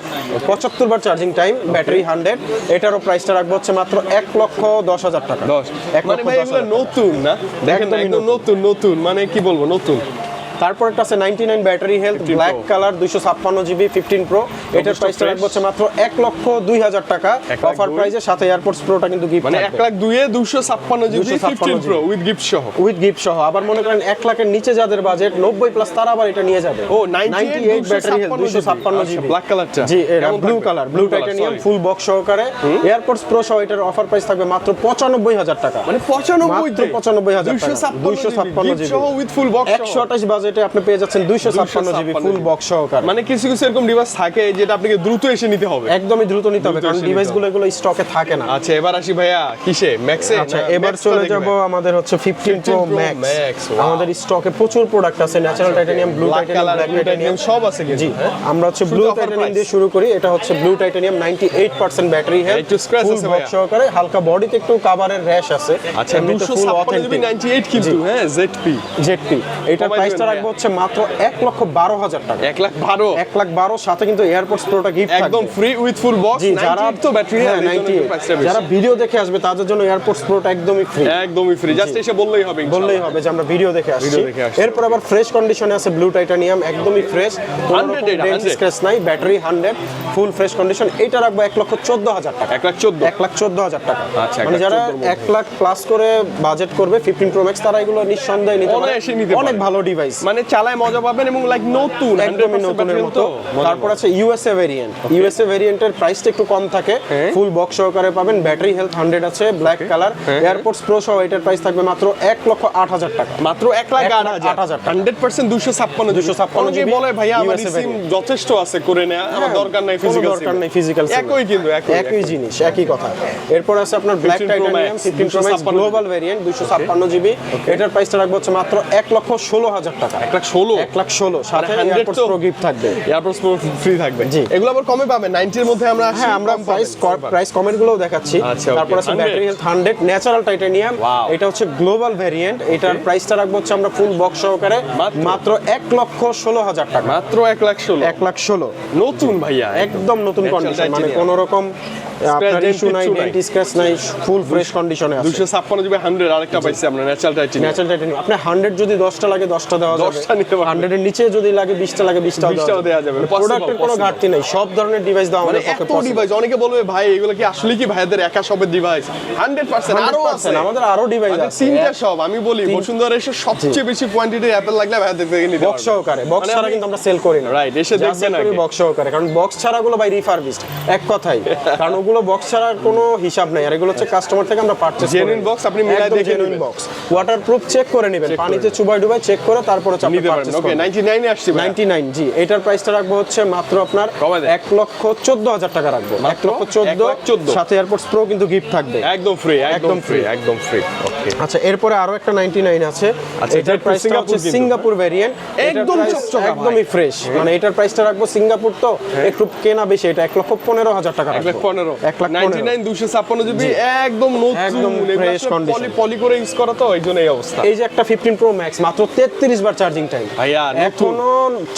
75 বার চার্জিং টাইম, ব্যাটারি 100, এটারও প্রাইসটা রাখবো হচ্ছে মাত্র 1,10,000 টাকা। 10 মানে ভাই এগুলো নতুন না, দেখেন না, একদম নতুন মানে কি বলবো নতুন। তারপর একটা আছে 99 battery health black colour 256 GB 15 pro, এটার প্রাইসটা রাখবো হচ্ছে মাত্র 1,02,000 টাকা অফার প্রাইসে, সাথে এয়ারপডস প্রোটা কিন্তু গিফট মানে 1,02,256 জিবি 15 প্রো উইথ গিফট সহ। আবার মনে করেন 1 লাখের নিচে যাদের বাজেট 90 প্লাস, তারা আবার এটা নিয়ে যাবে। ও 98 ব্যাটারি হেলথ 256 জিবি ব্ল্যাক কালারটা, জি, এটা blue colour, blue titanium full box সহকারে, এয়ারপডস প্রো সহ এটার অফার প্রাইস থাকবে মাত্র 95,000 টাকা, মানে 95,000 256 জিবি সহ উইথ ফুল বক্স। 128 বাজেটে আপনি পেয়ে যাচ্ছেন 256 জিবি ফুল বক্স সহকারে। মানে কিছু এরকম ডিভাইস থাকে যেটা আপনাকে দ্রুত এসে নিতে হবে, একদমই দ্রুত নিতে হবে, কারণ ডিভাইসগুলো এগুলো স্টকে থাকে না। আচ্ছা, এবার আসি ভাইয়া কিসে, ম্যাক্সে। আচ্ছা, এবার চলে যাব আমাদের হচ্ছে 15 প্রো ম্যাক্স। আমাদের স্টকে প্রচুর প্রোডাক্ট আছে, natural titanium, blue titanium, black titanium সব আছে কিন্তু। জি, আমরা হচ্ছে ব্লু টাইটানিয়াম দিয়ে শুরু করি। এটা হচ্ছে ব্লু টাইটানিয়াম 98% ব্যাটারি হেলথ, ফুল বক্স সহকারে, হালকা বডিতে একটু কভারের র্যাশ আছে। আচ্ছা, 256 জিবি 98 কিন্তু হ্যাঁ, জেডপি। এটার প্রাইসটা রাখবো হচ্ছে মাত্র 1,12,000 টাকা, 1,12,000 সাথে কিন্তু এয়ারপডস প্রোটা গিফট থাকবে একদম ফ্রি উইথ ফুল বক্স। যারা তো ব্যাটারি হ্যাঁ 98, যারা ভিডিও দেখে আসবে তাদের জন্য এয়ারপডস প্রোটা একদমই ফ্রি, জাস্ট এসে বললেই হবে যে আমরা ভিডিও দেখে আসছি। এরপর আবার ফ্রেশ কন্ডিশনে আছে ব্লু টাইটানিয়াম, একদমই ফ্রেশ, 100 স্ক্র্যাচ নাই, ব্যাটারি 100, ফুল ফ্রেশ কন্ডিশন। এটা রাখবো 1,14,000 টাকা, 1,14,000 টাকা। মানে যারা 1 লাখ প্লাস করে বাজেট করবে 15 প্রো ম্যাক্স, তারা এগুলো নিঃসন্দেহে নিতে পারে, অনেক ভালো ডিভাইস, মানে চালায় মজা পাবেন এবং লাইক নতুন, একদমই নতুনের মতো। তারপর আছে ইউএসএ ভেরিয়েন্টের প্রাইসটা একটু কম থাকে, ফুল বক্স সহকারে পাবেন, ব্যাটারি হেলথ 100 আছে, ব্ল্যাক কালার, এয়ারপডস প্রো সহ এটার প্রাইস থাকবে মাত্র 1,08,000 টাকা, মাত্র 1,08,000 100% 256 জিবি। বলে ভাইয়া আমার সিম যথেষ্ট আছে করে নেয়া, আমার দরকার নাই ফিজিক্যাল সিম, একই জিনিস, একই কথা। এরপর আছে আপনার black titanium 15 pro max global variant 256 GB, এটার প্রাইসটা রাখবো হচ্ছে মাত্র 1,16,000 টাকা, 1,16,000, সাথে এয়ারপডস প্রো গিফট থাকবে, এয়ারপডস প্রো ফ্রি থাকবে। জি, এগুলো আবার কমে পাবেন 90 এর মধ্যে। আমরা আমরা প্রাইস কমের গুলোও দেখাচ্ছি। তারপর আছে ব্যাটারি হেলথ 100 ন্যাচারাল টাইটানিয়াম, এটা হচ্ছে গ্লোবাল ভেরিয়েন্ট, এটার প্রাইসটা রাখবো হচ্ছে আমরা ফুল বক্স সহকারে মাত্র 1,16,000 টাকা, মাত্র 1,16,000 নতুন ভাইয়া, একদম নতুন কন্ডিশন, মানে কোনো রকম আপনার ইস্যু নাই, ডেন্ট স্ক্র্যাচ নাই, ফুল ফ্রেশ কন্ডিশনে আছে। 256 জিবি 100 আরেকটা পাইছি আমরা ন্যাচারাল টাইটানিয়াম। আপনি 100 যদি 10টা লাগে 10টা দেওয়া যাবে, 100 এর নিচে যদি লাগে 20টা লাগে 20টাও দেওয়া যাবে। প্রোডাক্টের কোনো ঘাটতি নাই, সব ধরনের ডিভাইস দাও আমাদের পক্ষে পসিবল। ডিভাইস অনেকে বলবে ভাই এগুলো কি আসলে কি ভাইদের একা সবের ডিভাইস? 100% আরো আছে, আমাদের আরো ডিভাইস আছে, তিনটা সব। আমি বলি বসুন্ধরা এসে সবচেয়ে বেশি কোয়ান্টিটির অ্যাপেল লাগলে ভাইদের থেকে নিতে বক্স সহকারে, বক্স ছাড়া কিন্তু আমরা সেল করি না। রাইট, এসে দেখবেন বক্স সহকারে, কারণ বক্স ছাড়া গুলো ভাই রিফারবিশড, এক কথাই, কারণ এতগুলো বক্স ছাড়া আর কোনো হিসাব নাই, আর এগুলো হচ্ছে কাস্টমার থেকে আমরা পারচেজ করি। জেনুইন বক্স আপনি মিলাই দেখে জেনুইন বক্স, ওয়াটারপ্রুফ চেক করে নেবেন, পানিতে চুবাই ডুবাই চেক করে তারপরে হচ্ছে আপনি নিতে পারেন। পারচেজ ওকে, করবেন। 99 এ আসছে ভাই। 99 জি, এটার প্রাইসটা রাখবো হচ্ছে মাত্র আপনার কমায় দেন। 1,14,000 টাকা রাখবো। মাত্র 1,14,000 সাথে এয়ারপোর্টস প্রো কিন্তু গিফট থাকবে। একদম ফ্রি, একদম একদম ফ্রি, free। একদম ফ্রি। ওকে, আচ্ছা, এরপরে আরো একটা 99 আছে। আচ্ছা, এটার এটা প্রাইসটা সিঙ্গাপুর হচ্ছে কিন্তু, সিঙ্গাপুর ভেরিয়েন্ট, একদম চকচকা একদমই ফ্রেশ। মানে এটার প্রাইসটা রাখবো সিঙ্গাপুর তো একটু কেনা বেশি, এটা 1,15,000 টাকা রাখবো। 1,15,000 1,15,000 99 256 জিবি একদম নতুন, একদম fresh condition। পলি করে ইউজ করা, তো এই জন্য এই অবস্থা। এই যে একটা 15 প্রো ম্যাক্স মাত্র 33 বার চার্জিং টাইম, ভাইয়া নতুন, এখনো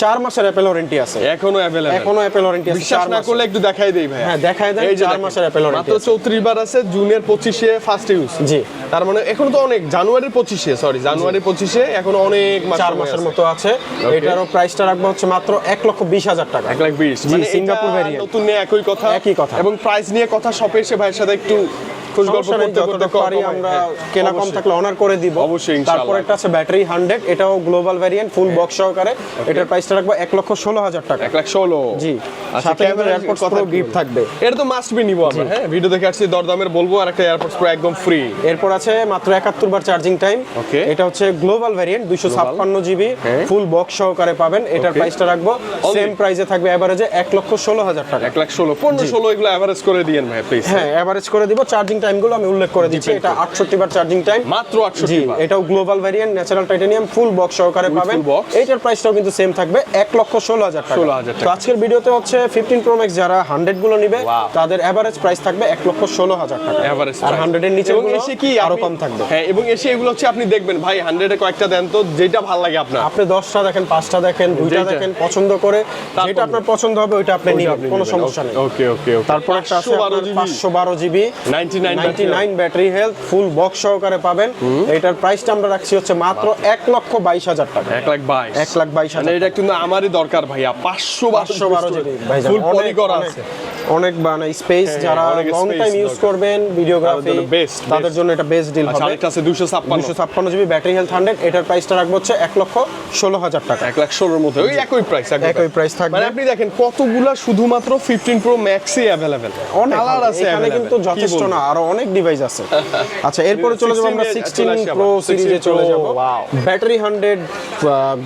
4 মাসের অ্যাপেল ওয়ারেন্টি আছে, এখনো अवेलेबल, এখনো অ্যাপেল ওয়ারেন্টি আছে। বিশ্বাস 4 না মাস করলে একটু দেখাই দেই ভাই। হ্যাঁ দেখায় দেন, এই যে 4 দেখেন, মাসের অ্যাপেল ওয়ারেন্টি মাত্র 34 বার আছে, জুনের 25-এ ফার্স্ট ইউজ। জি, তার মানে এখন তো অনেক, জানুয়ারির 25-এ, সরি জানুয়ারির 25-এ এখন অনেক মাস, 4 মাসের মতো আছে। এটারও প্রাইসটা রাখবো হচ্ছে মাত্র 1,20,000 টাকা। 1,20,000 জি, মানে সিঙ্গাপুর এটা ভেরিয়েন্ট। নতুন নিয়ে একই কথা, একই কথা। এবং প্রাইস নিয়ে কথা শপে এসে ভাইয়ের সাথে একটু খোঁজ গল্প সমস্যা নেই, করতে করতে যতটুকু পারি আমরা কেনা কম থাকলে অনার করে দিব অবশ্যই, ইনশাআল্লাহ। তারপর একটা আছে ব্যাটারি 100, এটাও গ্লোবাল ভেরিয়েন্ট, ফুল বক্স সহকারে। এটার প্রাইসটা রাখবো 1,16,000 টাকা। 1,16,000 জি, আচ্ছা, সাথে ক্যামেরার এয়ারপোর্টস কথা প্রো কি গিফট বলবো? থাকবে। এটা তো মাস্ট বি নিব আমরা, হ্যাঁ ভিডিও দেখে আসছি, দরদামের বলবো, আর একটা এয়ারপোর্টস প্রো একদম ফ্রি। এরপর আছে মাত্র 71 বার চার্জিং টাইম। Okay. এটা হচ্ছে global variant, 256 GB full box সহকারে পাবেন। এটার Okay. প্রাইসটা রাখবো সেম প্রাইসে থাকবে, এভারেজে 1,16,000 টাকা। 1,16,000 15-16 এগুলো এভারেজ করে দিয়েন ভাই প্লিজ। হ্যাঁ এভারেজ করে দিব। চার্জিং টাইমগুলো আমি উল্লেখ করে দিচ্ছি। এটা 68 বার চার্জিং টাইম, মাত্র জি। 68 বার। এটাও global variant, natural titanium, full box সহকারে With পাবেন। full box। এইটার প্রাইসটাও কিন্তু সেম থাকবে 1,16,000 টাকা। 16,000 টাকা। তো আজকের ভিডিওতে হচ্ছে 15 প্রো ম্যাক্স যারা 100 গুলো নিবে Wow। তাদের এভারেজ প্রাইস থাকবে 1,16,000 টাকা। এভারেজ আর 100 এর নিচে এবং এসে কি আরো আপনি- কম থাকবে। হ্যাঁ, এবং এসে এগুলো হচ্ছে আপনি দেখবেন ভাই 100 এ কয়েকটা দেন তো, যেটা ভালো লাগে আপনার। আপনি 10টা দেখেন, 5টা দেখেন, 2টা যেটা- দেখেন, পছন্দ করে যেটা আপনার পছন্দ হবে ওইটা আপনি নিবেন, কোনো সমস্যা নেই। ওকে ওকে ওকে। তারপর একটা আছে 512 জিবি 99 ব্যাটারি হেলথ, ফুল বক্স সহকারে পাবেন। এটার প্রাইসটা আমরা রাখছি হচ্ছে মাত্র 1,22,000 টাকা। 1,22,000 1,22,000 মানে এটা কিন্তু আমারই দরকার ভাইয়া, 512 জিবি ভাইজান, ফুল পলি করা অনেক আছে। অনেক মানে স্পেস, হ্যাঁ, যারা অনেক লং space টাইম ইউজ দরকার। করবেন ভিডিওগ্রাফি, তাদের জন্য best, তাদের জন্য এটা বেস্ট ডিল আচ্ছা, হবে। আরেকটা আছে 256 256 জিবি ব্যাটারি হেলথ 100, এটার প্রাইসটা রাখবো হচ্ছে 1,16,000 টাকা। 1,16,000 মধ্যে ওই একই প্রাইস, একই প্রাইস থাকবে। মানে আপনি দেখেন কতগুলা শুধুমাত্র 15 প্রো ম্যাক্সই अवेलेबल, অনেক কালার আছে এখানে available। কিন্তু কি যথেষ্ট বলবো? না, আরো অনেক ডিভাইস আছে। আচ্ছা, এরপরে চলে যাবো আমরা 16 প্রো সিরিজে চলে যাব। Battery 100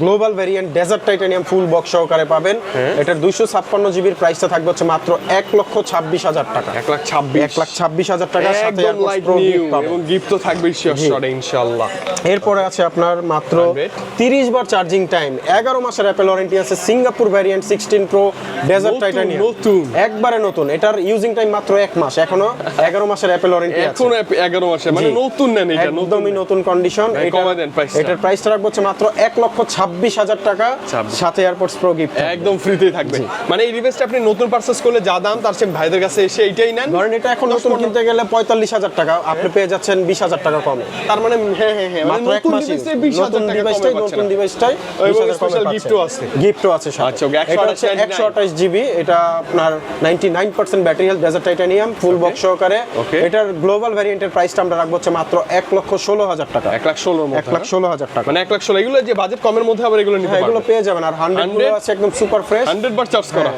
global variant, desert titanium, full box সহকারে পাবেন। এটার 256 জিবির প্রাইসটা থাকবে হচ্ছে মাত্র 1,26,000 টাকা। 1,26,000 1,26,000 টাকার সাথে একদম airports light pro new, gift পাবেন। এবং গিফট তো থাকবেই শিওর ইনশাআল্লাহ। এরপরে আছে আপনার মাত্র 100 30 বার চার্জিং টাইম, 11 মাসের অ্যাপেল ওয়ারেন্টি আছে, সিঙ্গাপুর ভ্যারিয়েন্ট 16 প্রো ডেজার্ট নতুন, টাইটানিয়াম, নতুন। একবারে নতুন। এটার ইউজিং টাইম মাত্র 1 মাস, এখনো 11 মাসের অ্যাপেল ওয়ারেন্টি আছে। এখন 11 মাসে মানে জি। নতুন নেন, এটা নতুন একদমই নতুন কন্ডিশন। ভাই, কমায় দেন price টা। এটার প্রাইসটা রাখবো হচ্ছে মাত্র 1,26,000 টাকা, 26,000 সাথে এয়ারপোর্টস প্রো গিফট। একদম ফ্রিতেই থাকবে। মানে এই ডিভাইসটা আপনি নতুন পারচেজ করলে যা দাম, তার চেয়ে ভাইদের কাছে এসে এইটাই নেন। ধরেন এটা এখন নতুন কিনতে গেলে 45,000 টাকা, আপনি পেয়ে যাচ্ছেন 20,000 টাকা কমে। তার মানে হ্যাঁ হ্যাঁ হ্যাঁ, মানে মাত্র এক নতুন মাসই, ডিভাইসে 20,000 নতুন টাকা ডিভাইসটাই, কমে নতুন পাচ্ছেন। ডিভাইসটাই এবং 20,000 কমে special পাচ্ছেন। gift-ও আছে। গিফটও আছে সাথে। আচ্ছা, ওকে, এটা হচ্ছে 128 জিবি, এটা আপনার 99% battery health, desert titanium, full box সহকারে। Okay. এটার গ্লোবাল ভ্যারিয়েন্টের প্রাইসটা আমরা রাখবো হচ্ছে মাত্র 1,16,000 টাকা। 1,16,000 মধ্যে, 1,16,000 টাকা। মানে 1,16,000 এগুলো যে বাজেট কমের মধ্যে আবার এগুলো নিতে হ্যাঁ, এগুলো পারবেন। পেয়ে যাবেন। আর 100 গুলো 100 আছে একদম সুপার ফ্রেশ, 100 বার চার্জ করা।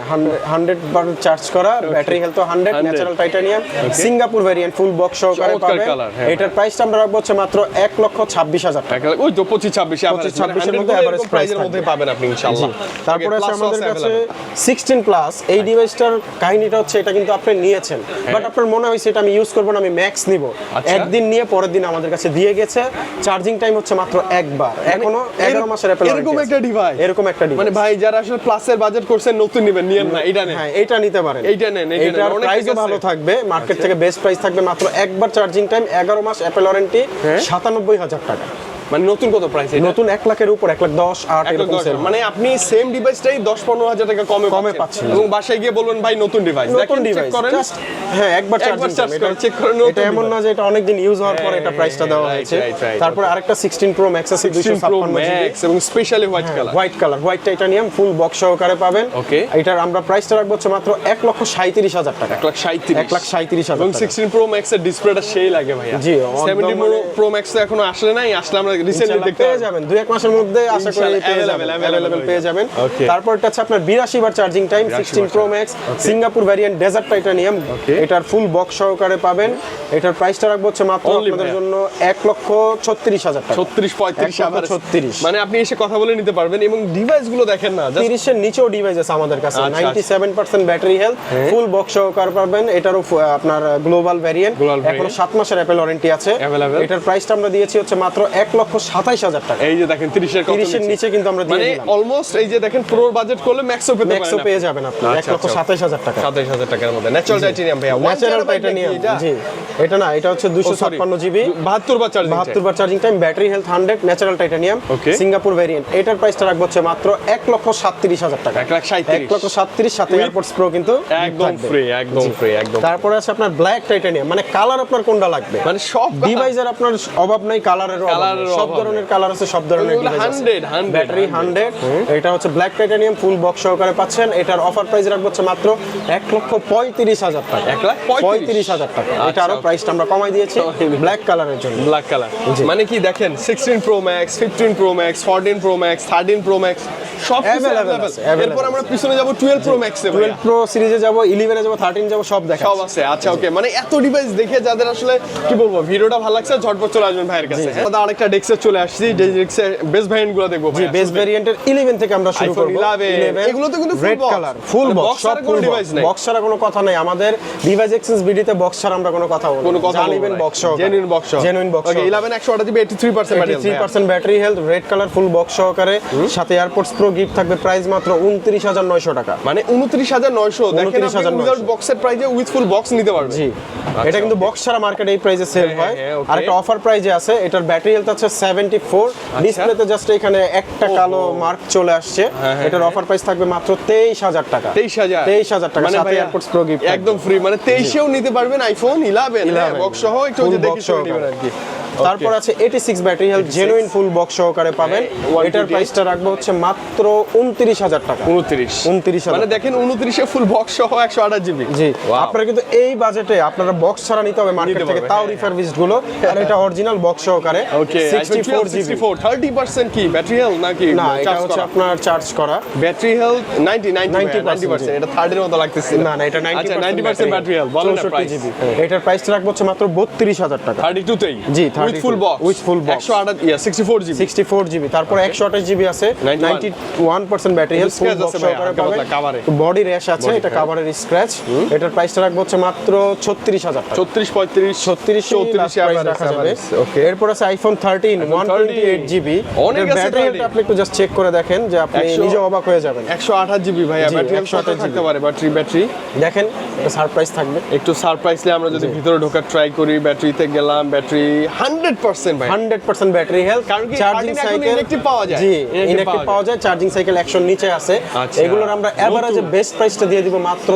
100 বার চার্জ করা, battery health 100, natural titanium, Singapore variant, ফুল বক্স সহকারে চমৎকার পাবেন। colour, হ্যাঁ, এটার প্রাইসটা আমরা রাখবো হচ্ছে মাত্র 1,26,000 টাকা। ওই তো 25-26 average, 25-26 এর মানে মধ্যে 100 average price প্রাইসের মধ্যে থাকবে। পাবেন আপনি ইনশাআল্লাহ। তারপরে আছে Okay, plus আমাদের আছে কাছে available। 16 প্লাস। এই ডিভাইসটার কাহিনীটা হচ্ছে, এটা কিন্তু আপনি নিয়েছেন, বাট আপনার মনে হয়েছে এটা আমি ইউজ করবো না, আমি ম্যাক্স নিব। আচ্ছা। একদিন নিয়ে পরের দিন আমাদের কাছে দিয়ে গেছে। চার্জিং টাইম হচ্ছে মাত্র একবার, এখনো 11 মাসের অ্যাপেল এরকম একটা ডিভাইস, এরকম একটা ডিভাইস। মানে ভাই যারা আসলে প্লাসের বাজেট করছেন, নতুন নিবেন, নিয়েন না, এটা নেন। হ্যাঁ, এইটা নিতে পারেন, এইটা নেন, এইটা নেন, এটার অনেক প্রাইসও ঠিক আছে। ভালো থাকবে, মার্কেট থেকে বেস্ট প্রাইস থাকবে। মাত্র একবার চার্জিং টাইম, 11 মাস অ্যাপেল ওয়ারেন্টি, 97,000 টাকা। মানে নতুন কত প্রাইস এটা? নতুন 1 লাখের উপর, 1,10,000, 8 এরকম সেল। মানে আপনি সেম ডিভাইসটাই 10-15,000 টাকা কমে পাচ্ছেন। পাচ্ছেন, এবং বাসায় গিয়ে বলবেন ভাই নতুন ডিভাইস, নতুন ডিভাইস করেন। হ্যাঁ, একবার একবার চার্জ charge করেন, check করেন, নতুন এটা এমন না যে এটা অনেকদিন ইউজ হওয়ার পর এটা প্রাইসটা দেওয়া right, হয়েছে। right, তারপর আরেকটা 16 প্রো ম্যাক্স আছে, 16 Pro 256 জিবি, Max এবং specially white colour. White colour, white titanium, full box সহকারে পাবেন। Okay. এটার আমরা প্রাইসটা রাখবো হচ্ছে মাত্র 1,37,000 টাকা। 1,37,000 এবং টাকা। 16 প্রো ম্যাক্স এর ডিসপ্লেটা সেই লাগে ভাইয়া। জি, 70 মানে- প্রো ম্যাক্স তো এখনো আসলে নাই, আসলে আমরা রিসেন্টলি দেখতে পেয়ে যাবেন 2-1 মাসের মধ্যে আশা করি পেয়ে যাবেন, अवेलेबल পেয়ে যাবেন। তারপরটা আছে আপনার 82 বার charging time 16 pro max Singapore variant desert titanium, এটার ফুল বক্স সহকারে পাবেন। এটার প্রাইসটা রাখবো হচ্ছে মাত্র আপনাদের জন্য 1,36,000 টাকা। 36-35 মানে আপনি এসে কথা বলে নিতে পারবেন। এবং ডিভাইস গুলো দেখেন না, 30 এর নিচেও ডিভাইস আছে আমাদের কাছে। 97% ব্যাটারি হেলথ, ফুল বক্স সহকারে পাবেন। এটারও আপনার গ্লোবাল ভ্যারিয়েন্ট, এখনো 7 মাসের অ্যাপল ওয়ারেন্টি আছে। এটার প্রাইসটা আমরা দিয়েছি হচ্ছে মাত্র 1,27,000 টাকা। এই যে দেখেন 30 এর নিচে কিন্তু আমরা দিয়ে দিলাম। মানে অলমোস্ট এই যে দেখেন প্রো বাজেট করলে ম্যাক্সও পেতে পারেন, ম্যাক্সও পেয়ে যাবেন আপনি 1,27,000 টাকা। 27,000 টাকার মধ্যে ন্যাচারাল টাইটানিয়াম ভাইয়া। ন্যাচারাল টাইটানিয়াম, জি এটা না, এটা হচ্ছে 256 জিবি 72 বার charging time, battery health 100, natural titanium Singapore variant. এটার প্রাইসটা রাখবো হচ্ছে মাত্র 1,37,000 টাকা। 1,37,000 সাথে এয়ারপডস প্রো কিন্তু একদম ফ্রি, একদম ফ্রি, একদম। তারপরে আছে আপনার ব্ল্যাক টাইটানিয়াম, মানে কালার আপনার কোনটা লাগবে, মানে সব ডিভাইসের আপনার অভাব নাই, কালারের সব ধরনের কালার আছে, সব ধরনের ডিভাইস আছে। 100 ব্যাটারি 100, এটা হচ্ছে ব্ল্যাক টাইটানিয়াম ফুল বক্স সহকারে পাচ্ছেন। এটার অফার প্রাইস রাখবো হচ্ছে মাত্র 1,35,000 টাকা। 1,35,000 টাকা। এটা আরো প্রাইসটা আমরা কমাই দিয়েছি ব্ল্যাক কালারের জন্য। ব্ল্যাক কালার মানে কি দেখেন 16 pro max, 15 pro max, 14 pro max, 13 pro max সব अवेलेबल আছে। এরপর আমরা পিছনে যাব 12 প্রো ম্যাক্সে, 12 প্রো সিরিজে যাব, 11 এ যাব, 13 যাব, সব দেখা সব আছে। আচ্ছা ওকে, মানে এত ডিভাইস দেখে যাদের আসলে কি বলবো ভিডিওটা ভালো লাগছে ঝটপট চলে আসবেন ভাইয়ের কাছে। আমরা আরেকটা ডেক্সে চলে আসছি, যে ডেক্সে বেস ভ্যারিয়েন্টগুলো দেখবো ভাই। বেস ভ্যারিয়েন্টের 11 থেকে আমরা শুরু করব। 11 এগুলো তো কিন্তু রেড কালার ফুল বক্স, সব ফুল ডিভাইস নাই, বক্স ছাড়া কোনো কথা নাই। আমাদের ডিভাইস এক্সচেঞ্জ ভিডিওতে বক্স ছাড়া আমরা কোনো কথা বলবো না, জানিবেন বক্স সহ, জেনুইন বক্স, জেনুইন বক্স। ওকে 11 128 GB 83% battery health, red colour ফুল বক্স সহকারে, সাথে এয়ারপডস প্রো গিফট থাকবে। প্রাইস মাত্র 29,900 টাকা। মানে 29,900 দেখেন আপনি উইদাউট বক্সের প্রাইসে উইথ ফুল বক্স নিতে পারবেন। জি এটা কিন্তু বক্স ছাড়া মার্কেটে এই প্রাইসে সেল হয়। আর একটা অফার প্রাইসে আছে, এটার ব্যাটারি হেলথ আছে 74, ডিসপ্লেতে জাস্ট এখানে একটা কালো মার্ক চলে আসছে। এটার অফার প্রাইস থাকবে মাত্র 23,000 টাকা। 23,000 টাকা, সাথে এয়ারপডস প্রো গিফট একদম ফ্রি। মানে 23 এও নিতে পারবেন আইফোন 11 বক্স সহ, একটু যে দেখে শুনে নেবেন আর কি। তারপর আছে 86 ব্যাটারি হেলথ, জেনুইন ফুল বক্স সহকারে পাবেন। এটার প্রাইসটা রাখবো হচ্ছে মাত্র 29,000 টাকা। 29,000 মানে দেখেন 29 এ ফুল বক্স সহ 128 জিবি। জি আপনারা কিন্তু এই বাজেটে আপনারা বক্স ছাড়া নিতে হবে মার্কেট থেকে, তাও রিফারবিশড গুলো। আর এটা অরিজিনাল বক্স সহকারে 64 জিবি। 30% কি ব্যাটারি হেলথ নাকি না, এটা হচ্ছে আপনার চার্জ করা ব্যাটারি হেলথ 90%। এটা থার্ডের মতো লাগতেছে না, এটা 90% ব্যাটারি হেলথ। বলেন না প্রাইস। এটার প্রাইসটা রাখবো হচ্ছে মাত্র 32,000 টাকা। 32 তেই জি with full box, 128 GB 64 GB. তারপর 128 জিবি আছে, 91% ব্যাটারি হেলথ, ফুল বক্স সহকারে পাবেন। বডি র্যাশ আছে, এটা কভারের স্ক্র্যাচ। এটার প্রাইসটা রাখবো হচ্ছে মাত্র 36,000 টাকা। 35 34 রাখা যাবে। এরপর আছে আইফোন 13 128 জিবি। এর ব্যাটারি হেলথ আপনি একটু জাস্ট চেক করে দেখেন, যে আপনি নিজে অবাক হয়ে যাবেন। 128 জিবি ভাইয়া, ব্যাটারি 128 থাকতে পারে। ব্যাটারি দেখেন, এটা সারপ্রাইজ থাকবে। একটু সারপ্রাইজলি আমরা যদি ভিতরে ঢোকার ট্রাই করি, ব্যাটারিতে গেলাম, ব্যাটারি 100% ভাই, 100% ব্যাটারি হেলথ। কারণ কি চার্জিং সাইকেল ইলেকট্রিক পাওয়া যায়। জি ইলেকট্রিক পাওয়া যায়, চার্জিং সাইকেল 100 নিচে আছে। এগুলোর আমরা এভারেজে বেস্ট প্রাইসটা দিয়ে দিব মাত্র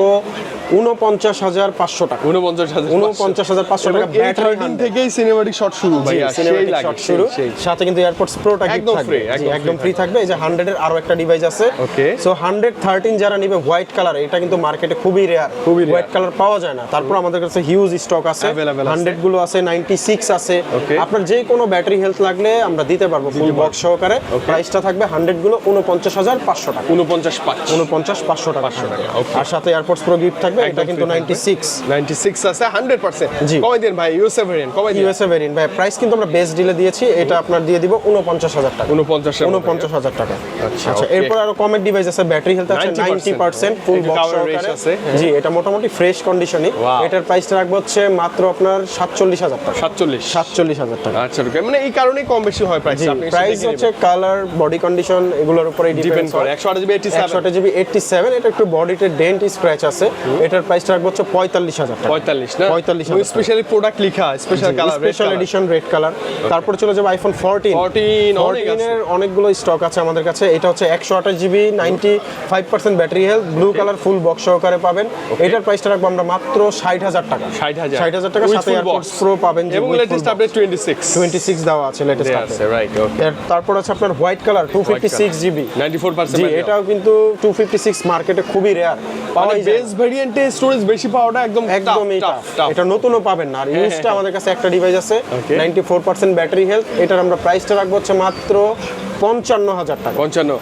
49,500 টাকা। 49,500 টাকা। ব্যাটারি থেকেই সিনেম্যাটিক শট শুরু ভাইয়া, সেই লাগে শুরু। সাথে কিন্তু এয়ারপডস প্রোটা গিফট থাকবে, একদম ফ্রি থাকবে। এই যে 100 এর আরো একটা ডিভাইস আছে। সো 113 যারা নিবে হোয়াইট কালার, এটা কিন্তু মার্কেটে খুবই রেয়ার, হোয়াইট কালার পাওয়া যায় না। তারপর আমাদের কাছে হিউজ স্টক আছে, 100 গুলো আছে, 96 আছে। আপনার যে কোনো ব্যাটারি হেলথ লাগলে আমরা দিতে পারবো ফুল বক্স সহকারে। প্রাইসটা থাকবে 100 গুলো 49,500 টাকা। 49,500 টাকা। আর সাথে এয়ারপডস প্রো গিফট থাকবে। এটা কিন্তু 96 আছে 100%। কমাই দেন ভাই, ইউএসএ ভেরিয়েন্ট কমাই দেন। ইউএসএ ভেরিয়েন্ট ভাই, প্রাইস কিন্তু আমরা বেস্ট ডিলে দিয়েছি। এটা আপনার দিয়ে দিব 49,000 টাকা। 49,000 টাকা। আচ্ছা, এরপর আরো কমের ডিভাইস আছে, ব্যাটারি হেলথ আছে 90%, ফুল বক্স সহকারে। জি এটা মোটামুটি ফ্রেশ কন্ডিশনে। এটার প্রাইসটা রাখবো হচ্ছে মাত্র আপনার 47,000 টাকা। 47,000 টাকা। আচ্ছা ওকে, মানে এই কারণেই কম বেশি হয় প্রাইস। প্রাইস হচ্ছে কালার, বডি কন্ডিশন, এগুলোর উপরে ডিপেন্ড করে। 128 জিবি 87, এটা একটু বডিতে ডেন্ট স্ক্র্যাচ আছে। এটার প্রাইসটা রাখবো হচ্ছে 45,000 টাকা। 45 না, 45,000 স্পেশালি প্রোডাক্ট লেখা, special colour, special edition red colour. তারপর চলে যাবে আইফোন 14 এর অনেকগুলো স্টক আছে আমাদের কাছে। এটা হচ্ছে 128 GB 95% battery health, blue colour ফুল বক্স সহকারে পাবেন। এটার প্রাইসটা রাখবো আমরা মাত্র 60,000 টাকা। 60,000 টাকা, সাথে এয়ারপডস প্রো পাবেন। এবং লেটেস্ট আপডেট 26 দেওয়া আছে, লেটেস্ট আপডেট, রাইট। ওকে, তারপর আছে আপনার হোয়াইট কালার 256 জিবি 94%। জি এটাও কিন্তু 256 মার্কেটে খুবই রেয়ার পাওয়া যায়। বেস ভেরিয়েন্ট ভ্যারিয়েন্টে স্টোরেজ বেশি পাওয়াটা একদমই tough। এটা নতুনও পাবেন না। আর ইউজটা আমাদের কাছে একটা ডিভাইস আছে 94% ব্যাটারি হেলথ, এটার আমরা প্রাইসটা রাখবো হচ্ছে মাত্র 55,000 টাকা।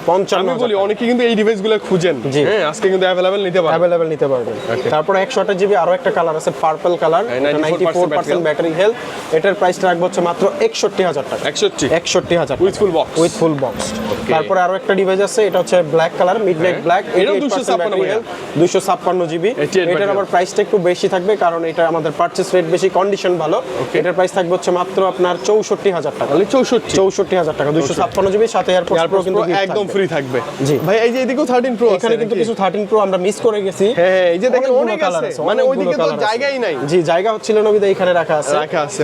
55 আমি বলি অনেকে কিন্তু এই ডিভাইসগুলো খুঁজেন, হ্যাঁ আজকে কিন্তু अवेलेबल নিতে পারবেন। তারপর 128 জিবি আরো একটা কালার আছে পার্পল কালার, 94% ব্যাটারি হেলথ, এটার প্রাইসটা রাখবো হচ্ছে মাত্র 61,000 টাকা। 61,000 উইথ ফুল বক্স। তারপর আরো একটা ডিভাইস আছে, এটা হচ্ছে ব্ল্যাক কালার, মিডনাইট ব্ল্যাক, এটা 256 জিবি। এটার আবার প্রাইসটা একটু বেশি থাকবে কারণ এটা আমাদের পারচেজ রেট বেশি, কন্ডিশন ভালো। এটার প্রাইস থাকবে হচ্ছে মাত্র আপনার 64,000 টাকা। 64,000 টাকা, 256 জিবি, সাথে এয়ারপোর্টস প্রো কিন্তু একদম ফ্রি থাকবে। জি ভাই এই যে এদিকেও 13 প্রো আছে, এখানে কিন্তু কিছু 13 প্রো আমরা মিস করে গেছি। হ্যাঁ এই যে দেখেন অনেক আছে, মানে ওইদিকে তো জায়গাই নাই। জি জায়গা হচ্ছিল না, বিধায় এখানে রাখা আছে।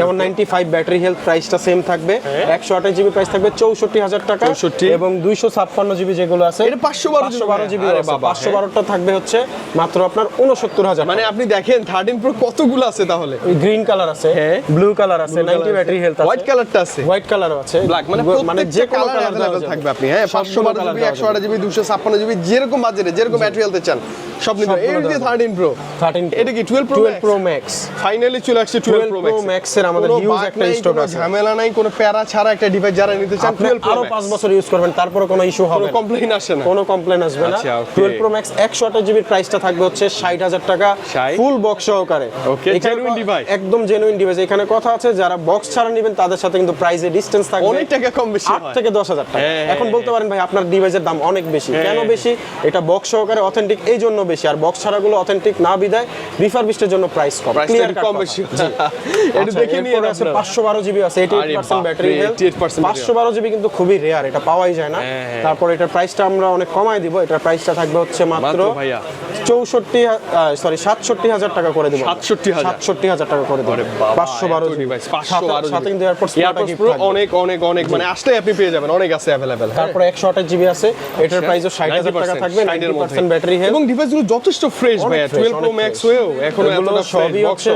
যেমন 95 ব্যাটারি হেলথ, প্রাইসটা সেম থাকবে। 128 জিবি প্রাইস থাকবে 64,000 টাকা, এবং 256 জিবি যেগুলো আছে এটা 512 জিবি, 512টা থাকবে হচ্ছে মাত্র আপনার 69,000। মানে আপনি দেখেন 13 প্রো কতগুলো আছে তাহলে। গ্রিন কালার আছে, ব্লু কালার আছে, 90 ব্যাটারি হেলথ আছে, হোয়াইট কালারটা আছে, হোয়াইট কালারও আছে, ব্ল্যাক, মানে যে কোনো কালার अवेलेबल থাকবে। আপনি হ্যাঁ 512 জিবি, 128 জিবি, 256 জিবি, যেরকম বাজেটে যেরকম ব্যাটারি হেলথ চান সব নিতে পারবেন। এই যে 13 প্রো, এটা কি 12 প্রো ম্যাক্স ফাইনালি চলে আসছে। 12 প্রো ম্যাক্স এর আমাদের হিউজ একটা স্টক আছে, ঝামেলা নাই, কোনো প্যারা ছাড়া একটা ডিভাইস যারা নিতে চান 12 প্রো আরো 5 বছর ইউজ করবেন, তারপরে কোনো ইস্যু হবে না, কমপ্লেইন আসে না, কোনো কমপ্লেইন আসবে না। 12 প্রো ম্যাক্স 128 জিবির প্রাইসটা থাকবে হচ্ছে 60,000 টাকা, ফুল বক্স সহকারে। ওকে, জেনুইন ডিভাইস, একদম জেনুইন ডিভাইস। এখানে কথা আছে যারা বক্স ছাড়া নেবেন তাদের সাথে কিন্তু প্রাইসে ডিসটেন্স থাকবে অনেক টাকা কম বেশি, 8 থেকে 10,000 টাকা। এখন বলতে পারেন ভাই আপনার ডিভাইসের দাম অনেক বেশি, কেন বেশি? এটা বক্স সহকারে অথেন্টিক এই জন্য বেশি, আর বক্স ছাড়াগুলো অথেন্টিক না বিদায় রিফারবিশডের জন্য প্রাইস কম, ক্লিয়ার কম বেশি। এটা দেখে নিয়ে আছে 512 জিবি আছে, 88% ব্যাটারি হেলথ। 512 জিবি কিন্তু খুবই রেয়ার, এটা পাওয়াই যায় না। তারপর এটার প্রাইসটা আমরা অনেক কমায় দিব, এটার প্রাইসটা থাকবে হচ্ছে মাত্র 67,000 টাকা করে দিব। 67,000 টাকা করে দিব। 512 ডিভাইস, সাথে কিন্তু এয়ারপোর্টস প্রো অনেক অনেক অনেক, মানে আসলে আপনি পেয়ে যাবেন, অনেক আছে अवेलेबल। তারপর 128 জিবি আছে, এটার প্রাইসও 60,000 টাকা থাকবে, 90% ব্যাটারি হেলথ, এবং ডিভাইসগুলো যথেষ্ট ফ্রেশ ভাই। 12 প্রো ম্যাক্স হয়েও এখনো এতটা সবই হচ্ছে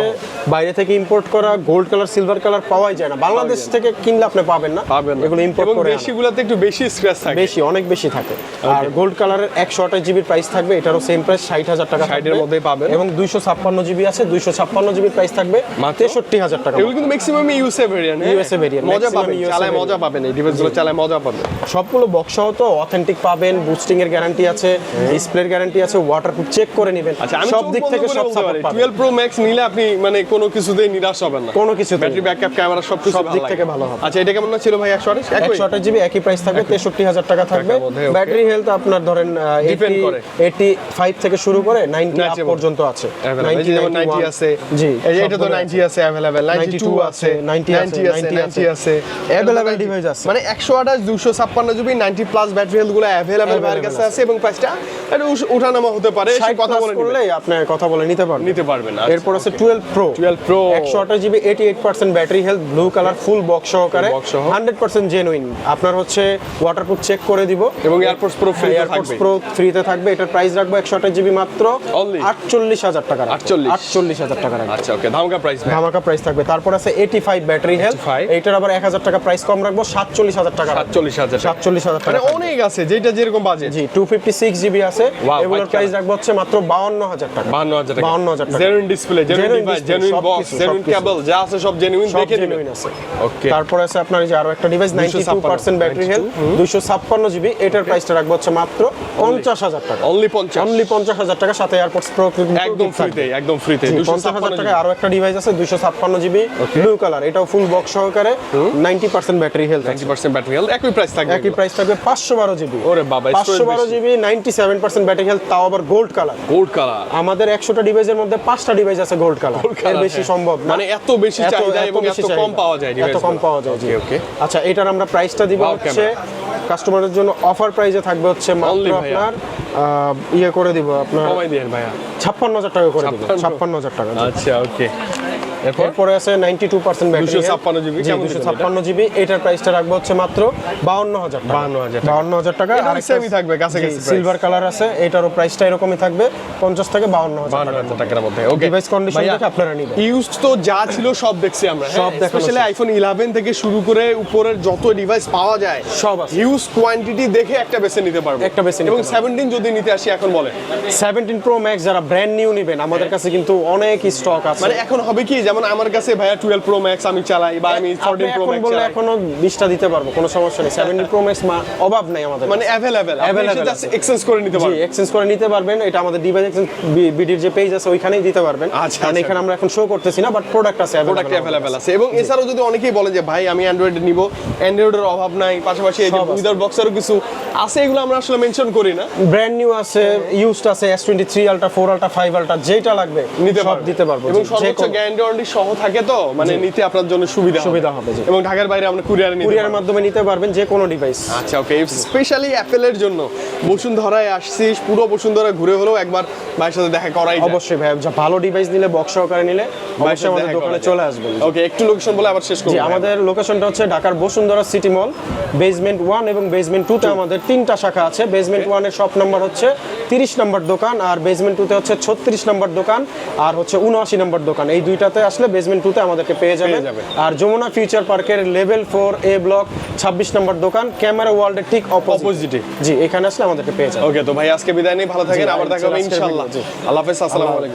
বাইরে থেকে ইম্পোর্ট করা, গোল্ড কালার সিলভার কালার পাওয়াই যায় না, বাংলাদেশ থেকে কিনলে আপনি পাবেন না, এগুলো ইম্পোর্ট করে। বেশিগুলোতে একটু বেশি স্ক্র্যাচ থাকে, বেশি, অনেক বেশি থাকে। আর গোল্ড কালারের 128 জিবির প্রাইস থাকবে, এটারও সেম প্রাইস 60,000 টাকা, 60 এর মধ্যেই পাবেন। এবং 256 জিবি আছে, 256 জিবির প্রাইস থাকবে 63,000 টাকা। এগুলো কিন্তু ম্যাক্সিমাম ইউএসএ ভেরিয়েন্ট, মজা পাবেন, চালায় মজা পাবেন, এই ডিভাইসগুলো চালায় মজা পাবেন। সবগুলো বক্স সহ তো অথেন্টিক পাবেন, বুস্টিং এর গ্যারান্টি আছে, ডিসপ্লের গ্যারান্টি আছে, ওয়াটারপ্রুফ চেক করে নেবেন, সব দিক থেকে সব সাপোর্ট পাবেন। 12 প্রো ম্যাক্স নিলে আপনি মানে কোনো কিছুতেই নিরাশ হবেন না, কোনো কিছু, ব্যাটারি ব্যাকআপ, ক্যামেরা সব দিক থেকে ভালো হবে। আচ্ছা এটা কেমন ছিল ভাই? 128 জিবি একই প্রাইস থাকবে, 63,000 টাকা থাকবে। ব্যাটারি হেলথ আপনার ধরেন 85 থেকে শুরু করে 90 আপ পর্যন্ত আছে। 90 আছে, জি এটা তো 90 আছে अवेलेबल, 92 আছে, 90 আছে अवेलेबल ডিভাইস আছে। মানে 128 256 জিবি 90 প্লাস ব্যাটারি হেলথ গুলো अवेलेबल ভাইয়ের কাছে আছে, এবং প্রাইসটা একটু ওঠানামা হতে পারে, সেই কথা বলে করলেই আপনি কথা বলে নিতে পারবেন। আচ্ছা, এরপর আছে 12 pro 128 GB 88% battery health, blue colour, ফুল বক্স সহকারে, 100% জেনুইন। আপনার হচ্ছে ওয়াটারপ্রুফ চেক করে দিব, এবং airports pro free airports pro ফ্রিতে থাকবে। এটার প্রাইস রাখবো 128 জিবি মাত্র 48,000 টাকা, 48,000 টাকা রাখবো। আচ্ছা ওকে, ধামাকা প্রাইস থাকবে। তারপর আছে 85 ব্যাটারি হেলথ, এইটার আবার 1,000 টাকা প্রাইস কম রাখবো, 47,000 টাকা, 47,000 টাকা। মানে অনেক আছে, যেটা যেরকম বাজেট। জি 256 জিবি আছে, এগুলোর প্রাইস রাখবো হচ্ছে মাত্র 52,000 টাকা, 52,000 টাকা। Genuine display, genuine device, genuine box, genuine cable, যা আছে সব জেনুইন, দেখে জেনুইন আছে। ওকে, তারপর আছে আপনার এই যে আরো একটা ডিভাইস 92% ব্যাটারি হেলথ, 256 জিবি, এটার প্রাইসটা রাখবো হচ্ছে মাত্র 50,000 টাকা, অনলি 50,000 টাকা, সাথে এয়ারপোর্টস প্রো একদম ফ্রিতে 50,000 টাকা। আরো একটা ডিভাইস আছে 256 জিবি ব্লু কালার, এটাও ফুল বক্স সহকারে, 90% ব্যাটারি হেলথ, 90% ব্যাটারি হেলথ, একই প্রাইস থাকবে। 512 জিবি। ওরে বাবা, 512 জিবি 97% ব্যাটারি হেলথ, তাও আবার গোল্ড কালার। আমাদের 100টা ডিভাইসের মধ্যে 5টা ডিভাইস আছে গোল্ড কালার, এর বেশি সম্ভব না, মানে এত বেশি চাহিদা এবং এত কম পাওয়া যায়, এত কম পাওয়া যায়। ওকে, আচ্ছা এটার আমরা প্রাইসটা দিব হচ্ছে কাস্টমারের জন্য অফার প্রাইসে থাকবে হচ্ছে মাত্র আপনার করে দিব আপনার, কমাই দেন ভাইয়া, 56,000 টাকা করে দিব, 56,000 টাকা। আচ্ছা ওকে, এরপরে আছে 92% ব্যাটারি, 256 জিবি, জি 256 জিবি। এটার প্রাইসটা রাখবো হচ্ছে মাত্র 52000 টাকা। 52000 টাকা। আর সেমই থাকবে কাছাকাছি সিলভার কালার আছে, এটারও প্রাইসটা এরকমই থাকবে 50 থেকে 52000 টাকার মধ্যে। ওকে, ডিভাইস কন্ডিশন দেখে আপনারা নেবেন। ইউজ তো যা ছিল সব দেখছি আমরা, সব দেখানো স্পেশালি আইফোন 11 থেকে শুরু করে উপরের যত ডিভাইস পাওয়া যায় সব আছে। হিউজ কোয়ান্টিটি দেখে একটা বেছে নিতে পারবো, একটা বেছে নিতে এবং পারবো। 17 যদি নিতে আসি এখন বলেন 17 Pro Max যারা ব্র্যান্ড নিউ নেবেন, আমাদের কাছে কিন্তু অনেক স্টক আছে। মানে এখন হবে কি, যেমন আমার কাছে ভাইয়া 12 Pro Max আমি চালাই, বা আমি 14 Pro Max বললে চালাই, এখনো 20টা দিতে পারবো, কোনো সমস্যা নেই। 17 Pro Max অভাব নাই আমাদের, মানে অ্যাভেলেবেল Available জাস্ট এক্সচেঞ্জ করে নিতে জি পারবো। এক্সচেঞ্জ করে নিতে পারবেন। এটা আমাদের ডিভাইস এক্সচেঞ্জ বিডির যে পেজ আছে ওইখানেই দিতে পারবেন। আচ্ছা, কারণ আচ্ছা। এখানে আমরা এখন শো করতেছি না, বাট প্রোডাক্ট আছে, প্রোডাক্ট অ্যাভেলেবেল আছে। এবং এছাড়াও যদি অনেকেই বলে যে ভাই আমি অ্যান্ড্রয়েড নিব, অ্যান্ড্রয়েডের অভাব নাই, পাশাপাশি এই যে সব আছে। উইদাউট বক্সেরও কিছু আছে, এগুলো আমরা আসলে মেনশন করি না। ব্র্যান্ড নিউ আছে, ইউজড আছে, S23 Ultra, 4 Ultra, 5 Ultra, যেটা লাগবে সব দিতে পারবো। এবং জি, সর্বোচ্চ গ্যারান্টি ওয়ারেন্টি সহ থাকে, তো মানে নিতে আপনার জন্য সুবিধা হবে, জি। এবং ঢাকার বাইরে আমরা কুরিয়ারে নিতে কুরিয়ারের পারবো। মাধ্যমে নিতে পারবেন যে কোনো ডিভাইস। আচ্ছা, ওকে, স্পেশালি অ্যাপেলের জন্য বসুন্ধরায় আসছি, পুরো বসুন্ধরা ঘুরে হলেও একবার ভাইয়ের সাথে দেখা করাই যায়। অবশ্যই ভাই, ভালো ডিভাইস নিলে, বক্স সহকারে নিলে অবশ্যই আমাদের দোকানে চলে আসবেন। ওকে, একটু লোকেশন বলে আবার শেষ করব। জি, আমাদের লোকেশনটা হচ্ছে ঢাকার বসুন্ধরা সিটি মল, বেসমেন্ট 1 এবং বেসমেন্ট 2 তে আমাদের 3টা শাখা আছে। বেসমেন্ট 1 এর শপ নাম্বার হচ্ছে 30 নম্বর দোকান, আর বেসমেন্ট 2 তে হচ্ছে 36 নম্বর দোকান, আর হচ্ছে 79 নম্বর দোকান। এই দুইটাতে আসলে বেসমেন্ট 2 তে আমাদেরকে পেয়ে যাবেন। আর যমুনা ফিউচার পার্কের লেভেল 4 এ ব্লক 26 নম্বর দোকান, ক্যামেরা ওয়ার্ল্ডের ঠিক অপোজিটে। জি, এখানে আসলে আমাদেরকে পেয়ে যাবেন। ওকে, তো ভাই আজকে বিদায় নেই, ভালো থাকেন, আবার দেখা হবে আজকের ইনশাআল্লাহ। ভিডিও, জি। আল্লাহ হাফেজ, আসসালামু আলাইকুম।